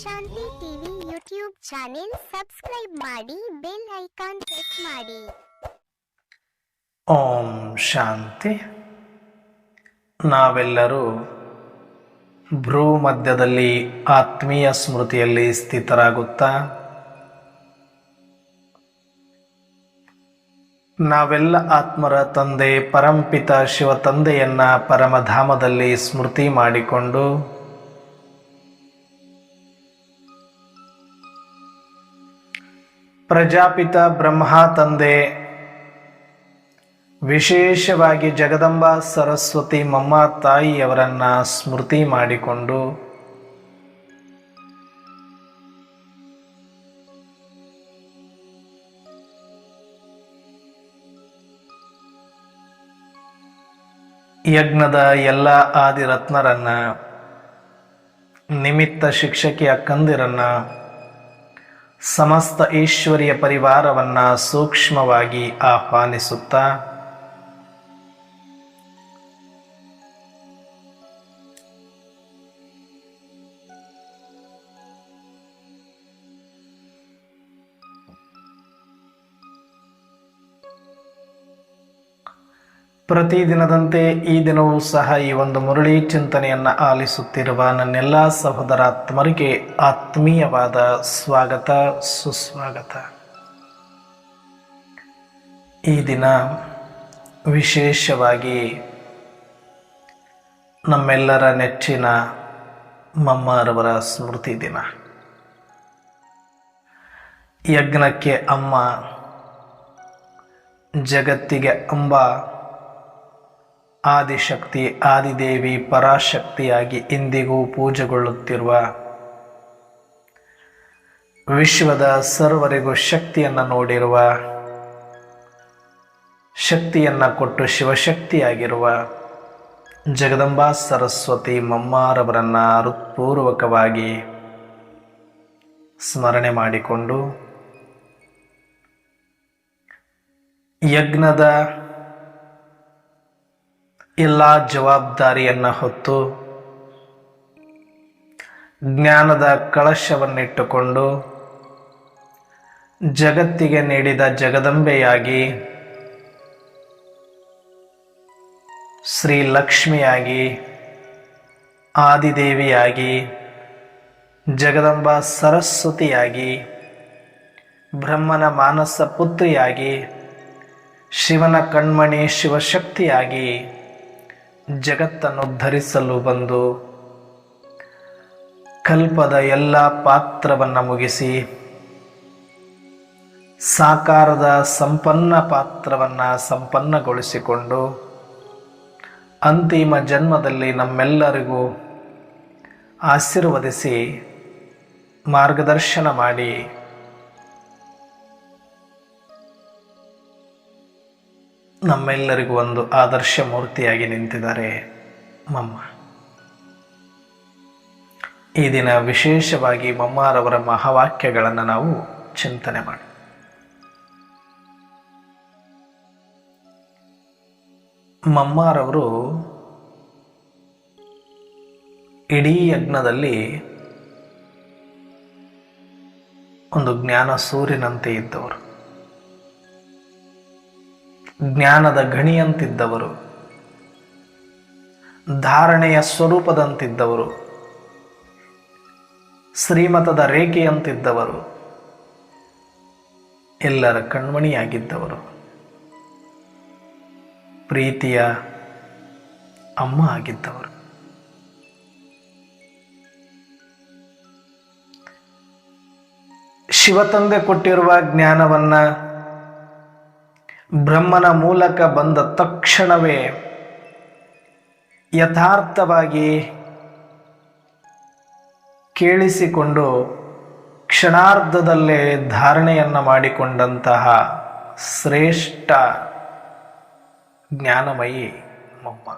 ಶಾಂತಿ TV YouTube channel subscribe ಮಾಡಿ, bell icon click ಮಾಡಿ. ಓಂ ಶಾಂತಿ. ನಾವೆಲ್ಲರೂ ಭ್ರೂ ಮಧ್ಯದಲ್ಲಿ ಆತ್ಮೀಯ ಸ್ಮೃತಿಯಲ್ಲಿ ಸ್ಥಿತರಾಗುತ್ತಾ ನಾವೆಲ್ಲ ಆತ್ಮರ ತಂದೆ ಪರಂಪಿತ ಶಿವ ತಂದೆಯನ್ನ ಪರಮಧಾಮದಲ್ಲಿ ಸ್ಮೃತಿ ಮಾಡಿಕೊಂಡು ಪ್ರಜಾಪಿತ ಬ್ರಹ್ಮ ತಂದೆ, ವಿಶೇಷವಾಗಿ ಜಗದಂಬಾ ಸರಸ್ವತಿ ಮಮ್ಮ ತಾಯಿಯವರನ್ನ ಸ್ಮೃತಿ ಮಾಡಿಕೊಂಡು ಯಜ್ಞದ ಎಲ್ಲ ಆದಿರತ್ನರನ್ನ, ನಿಮಿತ್ತ ಶಿಕ್ಷಕಿ ಅಕ್ಕಂದಿರನ್ನ, ಸಮಸ್ತ ಈಶ್ವರಿಯ ಪರಿವಾರವನ್ನ ಸೂಕ್ಷ್ಮವಾಗಿ ಆಹ್ವಾನಿಸುತ್ತಾ ಪ್ರತಿದಿನದಂತೆ ಈ ದಿನವೂ ಸಹ ಈ ಒಂದು ಮುರಳಿ ಚಿಂತನೆಯನ್ನು ಆಲಿಸುತ್ತಿರುವ ನನ್ನೆಲ್ಲ ಸಹೋದರಾತ್ಮರಿಗೆ ಆತ್ಮೀಯವಾದ ಸ್ವಾಗತ, ಸುಸ್ವಾಗತ. ಈ ದಿನ ವಿಶೇಷವಾಗಿ ನಮ್ಮೆಲ್ಲರ ನೆಚ್ಚಿನ ಮಮ್ಮರವರ ಸ್ಮೃತಿ ದಿನ. ಯಜ್ಞಕ್ಕೆ ಅಮ್ಮ, ಜಗತ್ತಿಗೆ ಅಂಬ, ಆದಿಶಕ್ತಿ ಆದಿದೇವಿ ಪರಾಶಕ್ತಿಯಾಗಿ ಇಂದಿಗೂ ಪೂಜೆಗೊಳ್ಳುತ್ತಿರುವ, ವಿಶ್ವದ ಸರ್ವರಿಗೂ ಶಕ್ತಿಯನ್ನು ನೋಡಿರುವ, ಶಕ್ತಿಯನ್ನು ಕೊಟ್ಟು ಶಿವಶಕ್ತಿಯಾಗಿರುವ ಜಗದಂಬಾ ಸರಸ್ವತಿ ಮಮ್ಮಾರವರನ್ನ ಹೃತ್ಪೂರ್ವಕವಾಗಿ ಸ್ಮರಣೆ ಮಾಡಿಕೊಂಡು ಯಜ್ಞದ ಎಲ್ಲ ಜವಾಬ್ದಾರಿಯನ್ನು ಹೊತ್ತು ಜ್ಞಾನದ ಕಳಶವನ್ನಿಟ್ಟುಕೊಂಡು ಜಗತ್ತಿಗೆ ನೀಡಿದ ಜಗದಂಬೆಯಾಗಿ, ಶ್ರೀ ಲಕ್ಷ್ಮಿಯಾಗಿ, ಆದಿದೇವಿಯಾಗಿ, ಜಗದಂಬಾ ಸರಸ್ವತಿಯಾಗಿ, ಬ್ರಹ್ಮನ ಮಾನಸ ಪುತ್ರಿಯಾಗಿ, ಶಿವನ ಕಣ್ಮಣಿ ಶಿವಶಕ್ತಿಯಾಗಿ ಜಗತ್ತನ್ನು ಧರಿಸಲು ಬಂದು ಕಲ್ಪದ ಎಲ್ಲ ಪಾತ್ರವನ್ನು ಮುಗಿಸಿ ಸಾಕಾರದ ಸಂಪನ್ನ ಪಾತ್ರವನ್ನು ಸಂಪನ್ನಗೊಳಿಸಿಕೊಂಡು ಅಂತಿಮ ಜನ್ಮದಲ್ಲಿ ನಮ್ಮೆಲ್ಲರಿಗೂ ಆಶೀರ್ವದಿಸಿ ಮಾರ್ಗದರ್ಶನ ಮಾಡಿ ನಮ್ಮೆಲ್ಲರಿಗೂ ಒಂದು ಆದರ್ಶ ಮೂರ್ತಿಯಾಗಿ ನಿಂತಿದ್ದಾರೆ ಮಮ್ಮ. ಈ ದಿನ ವಿಶೇಷವಾಗಿ ಮಮ್ಮಾರವರ ಮಹಾವಾಕ್ಯಗಳನ್ನು ನಾವು ಚಿಂತನೆ ಮಾಡಿ. ಮಮ್ಮಾರವರು ಇಡೀ ಯಜ್ಞದಲ್ಲಿ ಒಂದು ಜ್ಞಾನ ಸೂರ್ಯನಂತೆ ಇದ್ದವರು, ಜ್ಞಾನದ ಗಣಿಯಂತಿದ್ದವರು, ಧಾರಣೆಯ ಸ್ವರೂಪದಂತಿದ್ದವರು, ಶ್ರೀಮತದ ರೇಖೆಯಂತಿದ್ದವರು, ಎಲ್ಲರ ಕಣ್ಮಣಿಯಾಗಿದ್ದವರು, ಪ್ರೀತಿಯ ಅಮ್ಮ ಆಗಿದ್ದವರು. ಶಿವತಂದೆ ಕೊಟ್ಟಿರುವ ಜ್ಞಾನವನ್ನ ಬ್ರಹ್ಮನ ಮೂಲಕ ಬಂದ ತಕ್ಷಣವೇ ಯಥಾರ್ಥವಾಗಿ ಕೇಳಿಸಿಕೊಂಡು ಕ್ಷಣಾರ್ಧದಲ್ಲೇ ಧಾರಣೆಯನ್ನು ಮಾಡಿಕೊಂಡಂತಹ ಶ್ರೇಷ್ಠ ಜ್ಞಾನಮಯಿ ಮಮ್ಮ.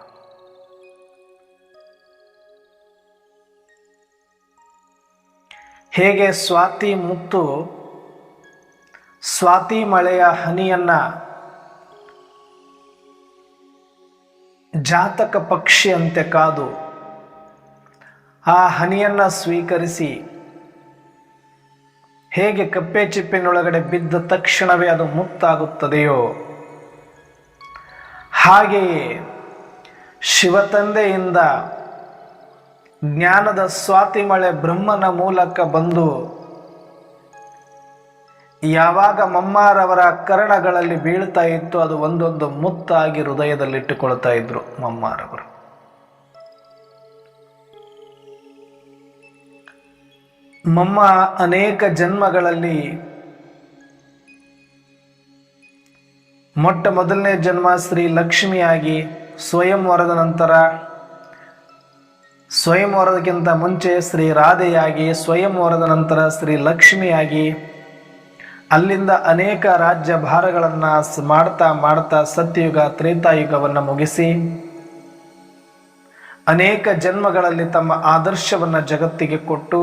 ಹೇಗೆ ಸ್ವಾತಿ ಮುತ್ತು ಸ್ವಾತಿ ಮಳೆಯ ಹನಿಯನ್ನ ಜಾತಕ ಪಕ್ಷಿಯಂತೆ ಕಾದು ಆ ಹನಿಯನ್ನು ಸ್ವೀಕರಿಸಿ ಹೇಗೆ ಕಪ್ಪೆ ಚಿಪ್ಪಿನೊಳಗಡೆ ಬಿದ್ದ ತಕ್ಷಣವೇ ಅದು ಮುಕ್ತಾಗುತ್ತದೆಯೋ ಹಾಗೆಯೇ ಶಿವತಂದೆಯಿಂದ ಜ್ಞಾನದ ಸ್ವಾತಿ ಮಳೆ ಬ್ರಹ್ಮನ ಮೂಲಕ ಬಂದು ಯಾವಾಗ ಮಮ್ಮಾರವರ ಕರ್ಣಗಳಲ್ಲಿ ಬೀಳ್ತಾ ಇತ್ತು ಅದು ಒಂದೊಂದು ಮುತ್ತಾಗಿ ಹೃದಯದಲ್ಲಿಟ್ಟುಕೊಳ್ತಾ ಇದ್ರು ಮಮ್ಮಾರವರು. ಮಮ್ಮ ಅನೇಕ ಜನ್ಮಗಳಲ್ಲಿ ಮೊಟ್ಟ ಮೊದಲನೇ ಜನ್ಮ ಶ್ರೀ ಲಕ್ಷ್ಮಿಯಾಗಿ, ಸ್ವಯಂವರದ ನಂತರ ಸ್ವಯಂವರದಕ್ಕಿಂತ ಮುಂಚೆ ಶ್ರೀ ರಾಧೆಯಾಗಿ, ಸ್ವಯಂವರದ ನಂತರ ಶ್ರೀ ಲಕ್ಷ್ಮಿಯಾಗಿ, ಅಲ್ಲಿಂದ ಅನೇಕ ರಾಜ್ಯ ಭಾರಗಳನ್ನು ಮಾಡ್ತಾ ಮಾಡ್ತಾ ಸತ್ಯಯುಗ ತ್ರೇತಾಯುಗವನ್ನು ಮುಗಿಸಿ ಅನೇಕ ಜನ್ಮಗಳಲ್ಲಿ ತಮ್ಮ ಆದರ್ಶವನ್ನು ಜಗತ್ತಿಗೆ ಕೊಟ್ಟು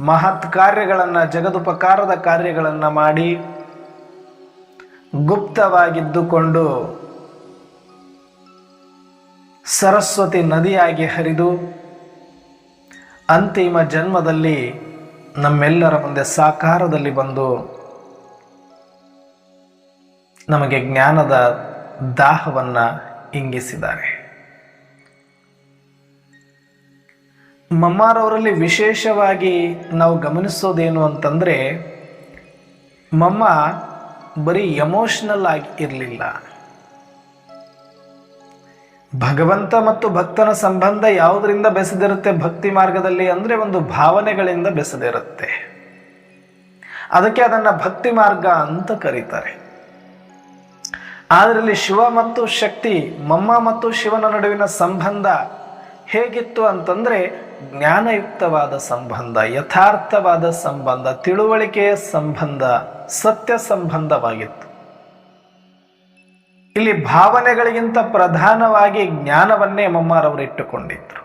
ಮಹತ್ ಕಾರ್ಯಗಳನ್ನು, ಜಗದುಪಕಾರದ ಕಾರ್ಯಗಳನ್ನು ಮಾಡಿ ಗುಪ್ತವಾಗಿದ್ದುಕೊಂಡು ಸರಸ್ವತಿ ನದಿಯಾಗಿ ಹರಿದು ಅಂತಿಮ ಜನ್ಮದಲ್ಲಿ ನಮ್ಮೆಲ್ಲರ ಮುಂದೆ ಸಾಕಾರದಲ್ಲಿ ಬಂದು ನಮಗೆ ಜ್ಞಾನದ ದಾಹವನ್ನು ಇಂಗಿಸಿದ್ದಾರೆ. ಮಮ್ಮಾರವರಲ್ಲಿ ವಿಶೇಷವಾಗಿ ನಾವು ಗಮನಿಸೋದೇನು ಅಂತಂದರೆ, ಮಮ್ಮ ಬರೀ ಎಮೋಷನಲ್ ಆಗಿ ಇರಲಿಲ್ಲ. ಭಗವಂತ ಮತ್ತು ಭಕ್ತನ ಸಂಬಂಧ ಯಾವುದರಿಂದ ಬೆಸೆದಿರುತ್ತೆ ಭಕ್ತಿ ಮಾರ್ಗದಲ್ಲಿ ಅಂದರೆ ಒಂದು ಭಾವನೆಗಳಿಂದ ಬೆಸೆದಿರುತ್ತೆ. ಅದಕ್ಕೆ ಅದನ್ನು ಭಕ್ತಿ ಮಾರ್ಗ ಅಂತ ಕರೀತಾರೆ. ಅದರಲ್ಲಿ ಶಿವ ಮತ್ತು ಶಕ್ತಿ, ಮಮ್ಮ ಮತ್ತು ಶಿವನ ನಡುವಿನ ಸಂಬಂಧ ಹೇಗಿತ್ತು ಅಂತಂದರೆ ಜ್ಞಾನಯುಕ್ತವಾದ ಸಂಬಂಧ, ಯಥಾರ್ಥವಾದ ಸಂಬಂಧ, ತಿಳುವಳಿಕೆಯ ಸಂಬಂಧ, ಸತ್ಯ ಸಂಬಂಧವಾಗಿತ್ತು. ಇಲ್ಲಿ ಭಾವನೆಗಳಿಗಿಂತ ಪ್ರಧಾನವಾಗಿ ಜ್ಞಾನವನ್ನೇ ಮಮ್ಮಾರವರು ಇಟ್ಟುಕೊಂಡಿದ್ರು.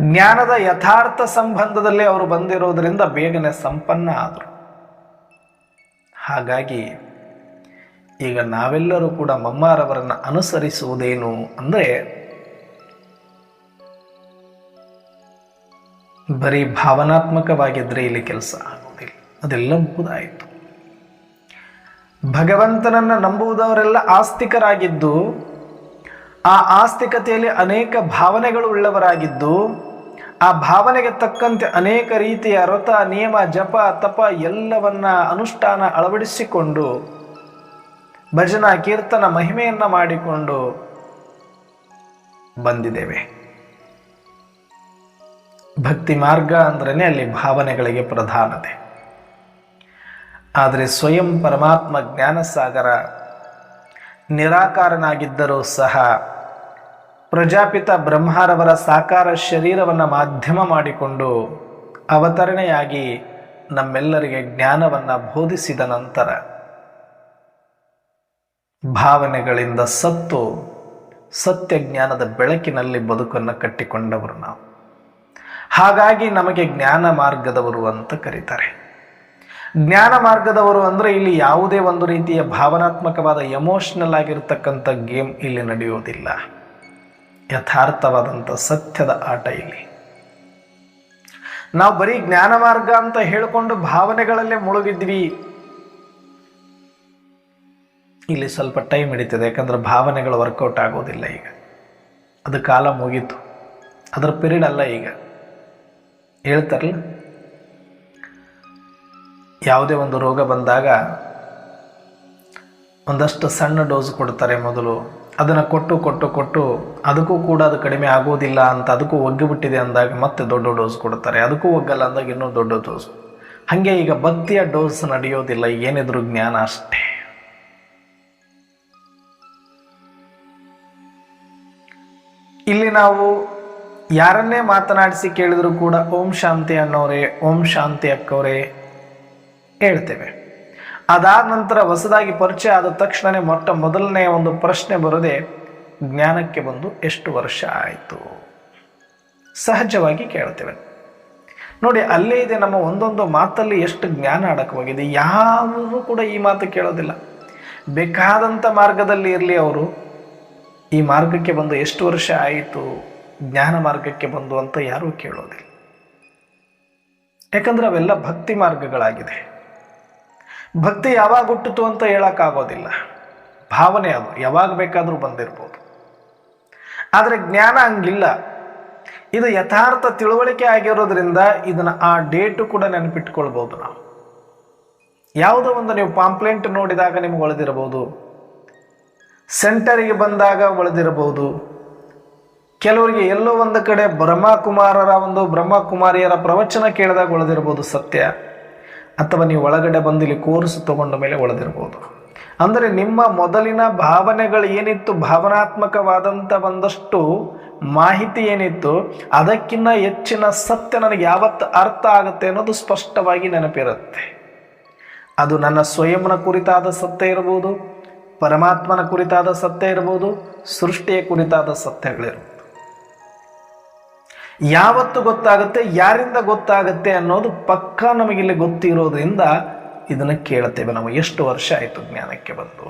ಜ್ಞಾನದ ಯಥಾರ್ಥ ಸಂಬಂಧದಲ್ಲಿ ಅವರು ಬಂದಿರೋದ್ರಿಂದ ಬೇಗನೆ ಸಂಪನ್ನ ಆದರು. ಹಾಗಾಗಿ ಈಗ ನಾವೆಲ್ಲರೂ ಕೂಡ ಮಮ್ಮಾರವರನ್ನು ಅನುಸರಿಸುವುದೇನು ಅಂದರೆ, ಬರೀ ಭಾವನಾತ್ಮಕವಾಗಿದ್ದರೆ ಇಲ್ಲಿ ಕೆಲಸ ಆಗುವುದಿಲ್ಲ. ಅದೆಲ್ಲ ಮುಗಿದಾಯಿತು. ಭಗವಂತನನ್ನು ನಂಬುವುದವರೆಲ್ಲ ಆಸ್ತಿಕರಾಗಿದ್ದು, ಆ ಆಸ್ತಿಕತೆಯಲ್ಲಿ ಅನೇಕ ಭಾವನೆಗಳು ಉಳ್ಳವರಾಗಿದ್ದು, ಆ ಭಾವನೆಗೆ ತಕ್ಕಂತೆ ಅನೇಕ ರೀತಿಯ ವ್ರತ, ನಿಯಮ, ಜಪ, ತಪ ಎಲ್ಲವನ್ನ ಅನುಷ್ಠಾನ ಅಳವಡಿಸಿಕೊಂಡು ಭಜನಾ ಕೀರ್ತನ ಮಹಿಮೆಯನ್ನ ಮಾಡಿಕೊಂಡು ಬಂದಿದ್ದೇವೆ. ಭಕ್ತಿ ಮಾರ್ಗ ಅಂದ್ರೇ ಅಲ್ಲಿ ಭಾವನೆಗಳಿಗೆ ಪ್ರಧಾನತೆ. ಆದರೆ ಸ್ವಯಂ ಪರಮಾತ್ಮ ಜ್ಞಾನಸಾಗರ ನಿರಾಕಾರನಾಗಿದ್ದರೂ ಸಹ ಪ್ರಜಾಪಿತ ಬ್ರಹ್ಮರವರ ಸಾಕಾರ ಶರೀರವನ್ನು ಮಾಧ್ಯಮ ಮಾಡಿಕೊಂಡು ಅವತರಣೆಯಾಗಿ ನಮ್ಮೆಲ್ಲರಿಗೆ ಜ್ಞಾನವನ್ನು ಬೋಧಿಸಿದ ನಂತರ ಭಾವನೆಗಳಿಂದ ಸತ್ತು ಸತ್ಯ ಜ್ಞಾನದ ಬೆಳಕಿನಲ್ಲಿ ಬದುಕನ್ನು ಕಟ್ಟಿಕೊಂಡವರು ನಾವು. ಹಾಗಾಗಿ ನಮಗೆ ಜ್ಞಾನ ಮಾರ್ಗದವರು ಅಂತ ಕರೀತಾರೆ. ಜ್ಞಾನ ಮಾರ್ಗದವರು ಅಂದರೆ ಇಲ್ಲಿ ಯಾವುದೇ ಒಂದು ರೀತಿಯ ಭಾವನಾತ್ಮಕವಾದ ಎಮೋಷನಲ್ ಆಗಿರ್ತಕ್ಕಂಥ ಗೇಮ್ ಇಲ್ಲಿ ನಡೆಯುವುದಿಲ್ಲ. ಯಥಾರ್ಥವಾದಂಥ ಸತ್ಯದ ಆಟ ಇಲ್ಲಿ. ನಾವು ಬರೀ ಜ್ಞಾನ ಮಾರ್ಗ ಅಂತ ಹೇಳಿಕೊಂಡು ಭಾವನೆಗಳಲ್ಲೇ ಮುಳುಗಿದ್ವಿ. ಇಲ್ಲಿ ಸ್ವಲ್ಪ ಟೈಮ್ ಹಿಡಿತದೆ, ಯಾಕಂದ್ರೆ ಭಾವನೆಗಳು ವರ್ಕೌಟ್ ಆಗೋದಿಲ್ಲ. ಈಗ ಅದು ಕಾಲ ಮುಗೀತು, ಅದರ ಪಿರಿಯಡ್ ಅಲ್ಲ. ಈಗ ಹೇಳ್ತಾರಲ್ಲ, ಯಾವುದೇ ಒಂದು ರೋಗ ಬಂದಾಗ ಒಂದಷ್ಟು ಸಣ್ಣ ಡೋಸ್ ಕೊಡ್ತಾರೆ ಮೊದಲು. ಅದನ್ನು ಕೊಟ್ಟು ಕೊಟ್ಟು ಕೊಟ್ಟು ಅದಕ್ಕೂ ಕೂಡ ಅದು ಕಡಿಮೆ ಆಗೋದಿಲ್ಲ ಅಂತ, ಅದಕ್ಕೂ ಒಗ್ಗಿಬಿಟ್ಟಿದೆ ಅಂದಾಗ ಮತ್ತೆ ದೊಡ್ಡ ಡೋಸ್ ಕೊಡ್ತಾರೆ. ಅದಕ್ಕೂ ಒಗ್ಗಲ್ಲ ಅಂದಾಗ ಇನ್ನೂ ದೊಡ್ಡ ಡೋಸ್. ಹಾಗೆ ಈಗ ಭಕ್ತಿಯ ಡೋಸ್ ನಡೆಯೋದಿಲ್ಲ, ಏನಿದ್ರು ಜ್ಞಾನ ಅಷ್ಟೇ. ಇಲ್ಲಿ ನಾವು ಯಾರನ್ನೇ ಮಾತನಾಡಿಸಿ ಕೇಳಿದ್ರು ಕೂಡ ಓಂ ಶಾಂತಿ ಅಣ್ಣವರೇ, ಓಂ ಶಾಂತಿ ಅಕ್ಕವರೇ ಹೇಳ್ತೇವೆ. ಅದಾದ ನಂತರ ಹೊಸದಾಗಿ ಪರಿಚಯ ಆದ ತಕ್ಷಣ ಮೊಟ್ಟ ಮೊದಲನೇ ಒಂದು ಪ್ರಶ್ನೆ ಬರೋದೆ, ಜ್ಞಾನಕ್ಕೆ ಬಂದು ಎಷ್ಟು ವರ್ಷ ಆಯಿತು? ಸಹಜವಾಗಿ ಕೇಳ್ತೇವೆ. ನೋಡಿ, ಅಲ್ಲೇ ಇದೆ ನಮ್ಮ ಒಂದೊಂದು ಮಾತಲ್ಲಿ ಎಷ್ಟು ಜ್ಞಾನ ಅಡಕವಾಗಿದೆ. ಯಾರೂ ಕೂಡ ಈ ಮಾತು ಕೇಳೋದಿಲ್ಲ. ಬೇಕಾದಂಥ ಮಾರ್ಗದಲ್ಲಿ ಇರಲಿ, ಅವರು ಈ ಮಾರ್ಗಕ್ಕೆ ಬಂದು ಎಷ್ಟು ವರ್ಷ ಆಯಿತು, ಜ್ಞಾನ ಮಾರ್ಗಕ್ಕೆ ಬಂದು ಅಂತ ಯಾರೂ ಕೇಳೋದಿಲ್ಲ. ಯಾಕಂದ್ರೆ ಅವೆಲ್ಲ ಭಕ್ತಿ ಮಾರ್ಗಗಳಾಗಿದೆ. ಭಕ್ತಿ ಯಾವಾಗ ಹುಟ್ಟಿತು ಅಂತ ಹೇಳಕ್ಕಾಗೋದಿಲ್ಲ, ಭಾವನೆ ಅದು ಯಾವಾಗ ಬೇಕಾದರೂ ಬಂದಿರ್ಬೋದು. ಆದರೆ ಜ್ಞಾನ ಹಂಗಿಲ್ಲ, ಇದು ಯಥಾರ್ಥ ತಿಳುವಳಿಕೆ ಆಗಿರೋದ್ರಿಂದ ಇದನ್ನ ಆ ಡೇಟು ಕೂಡ ನೆನಪಿಟ್ಕೊಳ್ಬೋದು ನಾವು. ಯಾವುದೋ ಒಂದು ನೀವು ಪಾಂಪ್ಲೆಂಟ್ ನೋಡಿದಾಗ ನಿಮ್ಗೆ ಒಳೆದಿರಬಹುದು, ಸೆಂಟರಿಗೆ ಬಂದಾಗ ಒಳೆದಿರಬಹುದು, ಕೆಲವರಿಗೆ ಎಲ್ಲೋ ಒಂದು ಕಡೆ ಬ್ರಹ್ಮಕುಮಾರಿಯರ ಪ್ರವಚನ ಕೇಳಿದಾಗ ಒಳೆದಿರ್ಬೋದು ಸತ್ಯ, ಅಥವಾ ನೀವು ಒಳಗಡೆ ಬಂದಿಲ್ಲಿ ಕೋರ್ಸ್ ತಗೊಂಡ ಮೇಲೆ ಒಳೆದಿರ್ಬೋದು. ಅಂದರೆ ನಿಮ್ಮ ಮೊದಲಿನ ಭಾವನೆಗಳು ಏನಿತ್ತು, ಭಾವನಾತ್ಮಕವಾದಂಥ ಒಂದಷ್ಟು ಮಾಹಿತಿ ಏನಿತ್ತು, ಅದಕ್ಕಿಂತ ಹೆಚ್ಚಿನ ಸತ್ಯ ನನಗೆ ಯಾವತ್ತು ಅರ್ಥ ಆಗುತ್ತೆ ಅನ್ನೋದು ಸ್ಪಷ್ಟವಾಗಿ ನೆನಪಿರುತ್ತೆ. ಅದು ನನ್ನ ಸ್ವಯಂನ ಕುರಿತಾದ ಸತ್ಯ ಇರ್ಬೋದು, ಪರಮಾತ್ಮನ ಕುರಿತಾದ ಸತ್ಯ ಇರ್ಬೋದು, ಸೃಷ್ಟಿಯ ಕುರಿತಾದ ಸತ್ಯಗಳಿರ್ಬೋದು. ಯಾವತ್ತು ಗೊತ್ತಾಗುತ್ತೆ, ಯಾರಿಂದ ಗೊತ್ತಾಗುತ್ತೆ ಅನ್ನೋದು ಪಕ್ಕಾ ನಮಗಿಲ್ಲಿ ಗೊತ್ತಿರೋದ್ರಿಂದ ಇದನ್ನು ಕೇಳುತ್ತೇವೆ ನಾವು. ಎಷ್ಟು ವರ್ಷ ಆಯಿತು ಜ್ಞಾನಕ್ಕೆ ಬಂದು?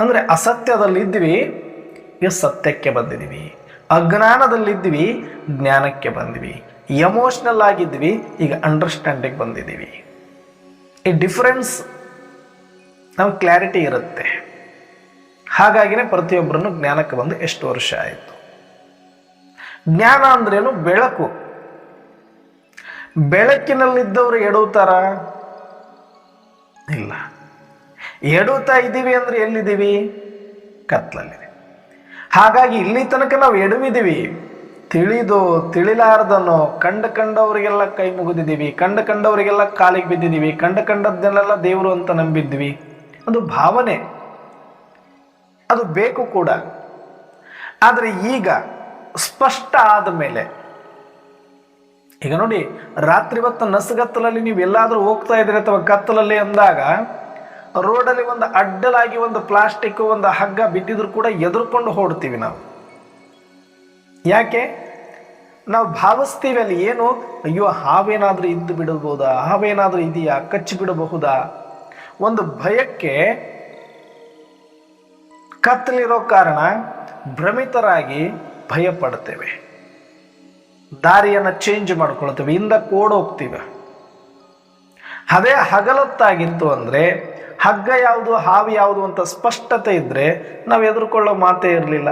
ಅಂದರೆ ಅಸತ್ಯದಲ್ಲಿದ್ವಿ, ಈಗ ಸತ್ಯಕ್ಕೆ ಬಂದಿದ್ದೀವಿ. ಅಜ್ಞಾನದಲ್ಲಿದ್ವಿ, ಜ್ಞಾನಕ್ಕೆ ಬಂದ್ವಿ. ಎಮೋಷ್ನಲ್ ಆಗಿದ್ವಿ, ಈಗ ಅಂಡರ್ಸ್ಟ್ಯಾಂಡಿಂಗ್ ಬಂದಿದ್ದೀವಿ. ಈ ಡಿಫರೆನ್ಸ್ ನಮ್ಗೆ ಕ್ಲಾರಿಟಿ ಇರುತ್ತೆ. ಹಾಗಾಗಿನೇ ಪ್ರತಿಯೊಬ್ಬರನ್ನು ಜ್ಞಾನಕ್ಕೆ ಬಂದು ಎಷ್ಟು ವರ್ಷ ಆಯಿತು. ಜ್ಞಾನ ಅಂದ್ರೇನು? ಬೆಳಕು. ಬೆಳಕಿನಲ್ಲಿದ್ದವರು ಎಡುತ್ತಾರ? ಇಲ್ಲ. ಎಡುತ್ತಾ ಇದ್ದೀವಿ ಅಂದ್ರೆ ಎಲ್ಲಿದ್ದೀವಿ? ಕತ್ಲಲ್ಲಿದೆ. ಹಾಗಾಗಿ ಇಲ್ಲಿ ತನಕ ನಾವು ಎಡವಿದ್ದೀವಿ. ತಿಳಿದು ತಿಳಿಲಾರ್ದನೋ ಕಂಡವರಿಗೆಲ್ಲ ಕೈ ಮುಗಿದಿದ್ದೀವಿ, ಕಂಡವರಿಗೆಲ್ಲ ಕಾಲಿಗೆ ಬಿದ್ದಿದ್ದೀವಿ, ಕಂಡದ್ದನ್ನೆಲ್ಲ ದೇವರು ಅಂತ ನಂಬಿದ್ವಿ. ಅದು ಭಾವನೆ, ಅದು ಬೇಕು ಕೂಡ. ಆದರೆ ಈಗ ಸ್ಪಷ್ಟ ಆದ ಮೇಲೆ, ಈಗ ನೋಡಿ, ರಾತ್ರಿ ಹೊತ್ತು ನಸುಗತ್ತಲಲ್ಲಿ ನೀವು ಎಲ್ಲಾದರೂ ಹೋಗ್ತಾ ಇದ್ದೀರಿ ಅಥವಾ ಕತ್ತಲಲ್ಲಿ ಅಂದಾಗ ರೋಡಲ್ಲಿ ಒಂದು ಅಡ್ಡಲಾಗಿ ಒಂದು ಪ್ಲಾಸ್ಟಿಕ್ ಒಂದು ಹಗ್ಗ ಬಿದ್ದಿದ್ರು ಕೂಡ ಎದುರ್ಕೊಂಡು ಹೊಡ್ತೀವಿ ನಾವು. ಯಾಕೆ? ನಾವು ಭಾವಿಸ್ತೀವಿ ಅಲ್ಲಿ ಏನು, ಅಯ್ಯೋ ಹಾವೇನಾದ್ರೂ ಇದ್ದು ಬಿಡಬಹುದಾ, ಹಾವೇನಾದ್ರೂ ಇದೆಯಾ, ಕಚ್ಚಿ ಬಿಡಬಹುದಾ, ಒಂದು ಭಯಕ್ಕೆ ಕತ್ತಲಿರೋ ಕಾರಣ ಭ್ರಮಿತರಾಗಿ ಭಯ ಪಡ್ತೇವೆ, ದಾರಿಯನ್ನು ಚೇಂಜ್ ಮಾಡ್ಕೊಳ್ತೇವೆ, ಹಿಂದಕ್ಕೆ ಓಡೋಗ್ತೀವಿ. ಅದೇ ಹಗಲೊತ್ತಾಗಿತ್ತು ಅಂದ್ರೆ ಹಗ್ಗ ಯಾವುದು ಹಾವು ಯಾವುದು ಅಂತ ಸ್ಪಷ್ಟತೆ ಇದ್ರೆ ನಾವು ಎದುರ್ಕೊಳ್ಳೋ ಮಾತೇ ಇರಲಿಲ್ಲ.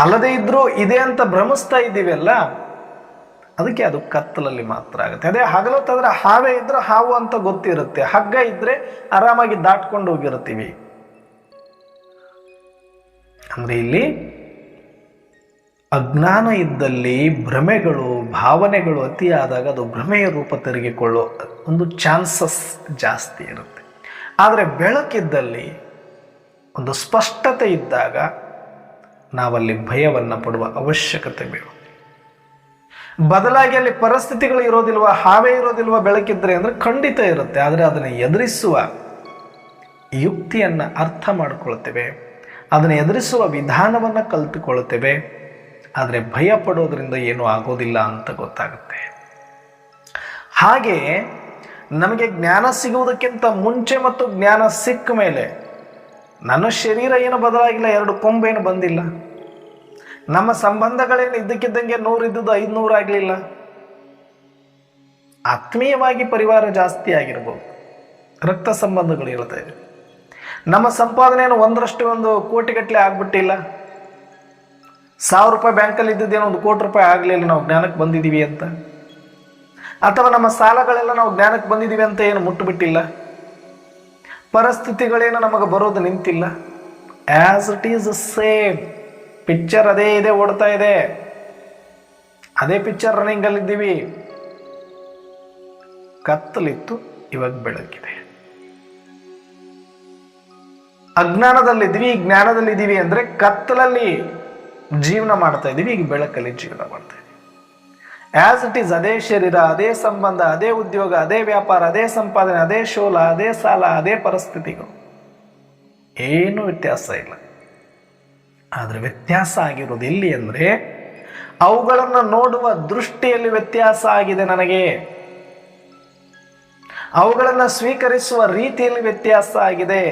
ಅಲ್ಲದೆ ಇದ್ರೂ ಇದೆ ಅಂತ ಭ್ರಮಿಸ್ತಾ ಇದ್ದೀವಲ್ಲ, ಅದಕ್ಕೆ ಅದು ಕತ್ತಲಲ್ಲಿ ಮಾತ್ರ ಆಗುತ್ತೆ. ಅದೇ ಹಗಲೊತ್ತಾದ್ರೆ ಹಾವೇ ಇದ್ರೆ ಹಾವು ಅಂತ ಗೊತ್ತಿರುತ್ತೆ, ಹಗ್ಗ ಇದ್ರೆ ಆರಾಮಾಗಿ ದಾಟ್ಕೊಂಡು ಹೋಗಿರ್ತೀವಿ. ಅಂದ್ರೆ ಇಲ್ಲಿ ಅಜ್ಞಾನ ಇದ್ದಲ್ಲಿ ಭ್ರಮೆಗಳು ಭಾವನೆಗಳು ಅತಿಯಾದಾಗ ಅದು ಭ್ರಮೆಯ ರೂಪ ತಿರುಗಿಕೊಳ್ಳೋ ಒಂದು ಚಾನ್ಸಸ್ ಜಾಸ್ತಿ ಇರುತ್ತೆ. ಆದರೆ ಬೆಳಕಿದ್ದಲ್ಲಿ ಒಂದು ಸ್ಪಷ್ಟತೆ ಇದ್ದಾಗ ನಾವಲ್ಲಿ ಭಯವನ್ನು ಪಡುವ ಅವಶ್ಯಕತೆ ಬೇಡ. ಬದಲಾಗಿ ಅಲ್ಲಿ ಪರಿಸ್ಥಿತಿಗಳು ಇರೋದಿಲ್ವ, ಹಾವೇ ಇರೋದಿಲ್ವ ಬೆಳಕಿದ್ರೆ ಅಂದ್ರೆ ಖಂಡಿತ ಇರುತ್ತೆ. ಆದರೆ ಅದನ್ನು ಎದುರಿಸುವ ಯುಕ್ತಿಯನ್ನು ಅರ್ಥ ಮಾಡ್ಕೊಳ್ತೇವೆ, ಅದನ್ನು ಎದುರಿಸುವ ವಿಧಾನವನ್ನು ಕಲಿತುಕೊಳ್ತೇವೆ. ಆದರೆ ಭಯ ಪಡೋದ್ರಿಂದ ಏನೂ ಆಗೋದಿಲ್ಲ ಅಂತ ಗೊತ್ತಾಗುತ್ತೆ. ಹಾಗೆ ನಮಗೆ ಜ್ಞಾನ ಸಿಗುವುದಕ್ಕಿಂತ ಮುಂಚೆ ಮತ್ತು ಜ್ಞಾನ ಸಿಕ್ಕ ಮೇಲೆ ನನ್ನ ಶರೀರ ಏನು ಬದಲಾಗಿಲ್ಲ, 2 ಕೊಂಬೇನು ಬಂದಿಲ್ಲ. ನಮ್ಮ ಸಂಬಂಧಗಳೇನು ಇದ್ದಕ್ಕಿದ್ದಂಗೆ 100 ಇದ್ದುದು 500 ಆಗಲಿಲ್ಲ. ಆತ್ಮೀಯವಾಗಿ ಪರಿವಾರ ಜಾಸ್ತಿ ಆಗಿರ್ಬೋದು, ರಕ್ತ ಸಂಬಂಧಗಳು ಇರ್ತಾ ಇದೆ. ನಮ್ಮ ಸಂಪಾದನೆಯನ್ನು 1 ಕೋಟಿಗಟ್ಟಲೆ ಆಗ್ಬಿಟ್ಟಿಲ್ಲ. 1000 ರೂಪಾಯಿ ಬ್ಯಾಂಕಲ್ಲಿ ಇದ್ದಿದ್ದೇನೋ 1 ಕೋಟಿ ರೂಪಾಯಿ ಆಗಲಿಲ್ಲ ನಾವು ಜ್ಞಾನಕ್ಕೆ ಬಂದಿದ್ದೀವಿ ಅಂತ. ಅಥವಾ ನಮ್ಮ ಸಾಲಗಳೆಲ್ಲ ನಾವು ಜ್ಞಾನಕ್ಕೆ ಬಂದಿದ್ದೀವಿ ಅಂತ ಏನು ಮುಟ್ಟುಬಿಟ್ಟಿಲ್ಲ. ಪರಿಸ್ಥಿತಿಗಳೇನು ನಮಗೆ ಬರೋದು ನಿಂತಿಲ್ಲ. As it is same picture ಅದೇ ಇದೆ, ಓಡ್ತಾ ಇದೆ, ಅದೇ ಪಿಕ್ಚರ್ ರನ್ನಿಂಗಲ್ಲಿದ್ದೀವಿ. ಕತ್ತಲಿತ್ತು, ಇವಾಗ ಬೆಳಕಿದೆ. ಅಜ್ಞಾನದಲ್ಲಿದ್ದೀವಿ, ಜ್ಞಾನದಲ್ಲಿದ್ದೀವಿ ಅಂದ್ರೆ ಕತ್ತಲಲ್ಲಿ ಜೀವನ ಮಾಡ್ತಾ ಇದ್ದೀವಿ, ಈಗ ಬೆಳಕಲ್ಲಿ ಜೀವನ ಮಾಡ್ತಾ ಇದ್ದೀವಿ. ಆಸ್ ಇಟ್ ಈಸ್ ಅದೇ ಶರೀರ, ಅದೇ ಸಂಬಂಧ, ಅದೇ ಉದ್ಯೋಗ, ಅದೇ ವ್ಯಾಪಾರ, ಅದೇ ಸಂಪಾದನೆ, ಅದೇ ಶೋಲ, ಅದೇ ಸಾಲ, ಅದೇ ಪರಿಸ್ಥಿತಿಗಳು, ಏನು ವ್ಯತ್ಯಾಸ ಇಲ್ಲ. ಆದರೆ ವ್ಯತ್ಯಾಸ ಆಗಿರೋದು ಎಲ್ಲಿ ಅಂದರೆ ಅವುಗಳನ್ನು ನೋಡುವ ದೃಷ್ಟಿಯಲ್ಲಿ ವ್ಯತ್ಯಾಸ ಆಗಿದೆ ನನಗೆ. ಅವುಗಳನ್ನು ಸ್ವೀಕರಿಸುವ ರೀತಿಯಲ್ಲಿ ವ್ಯತ್ಯಾಸ ಆಗಿದೆ.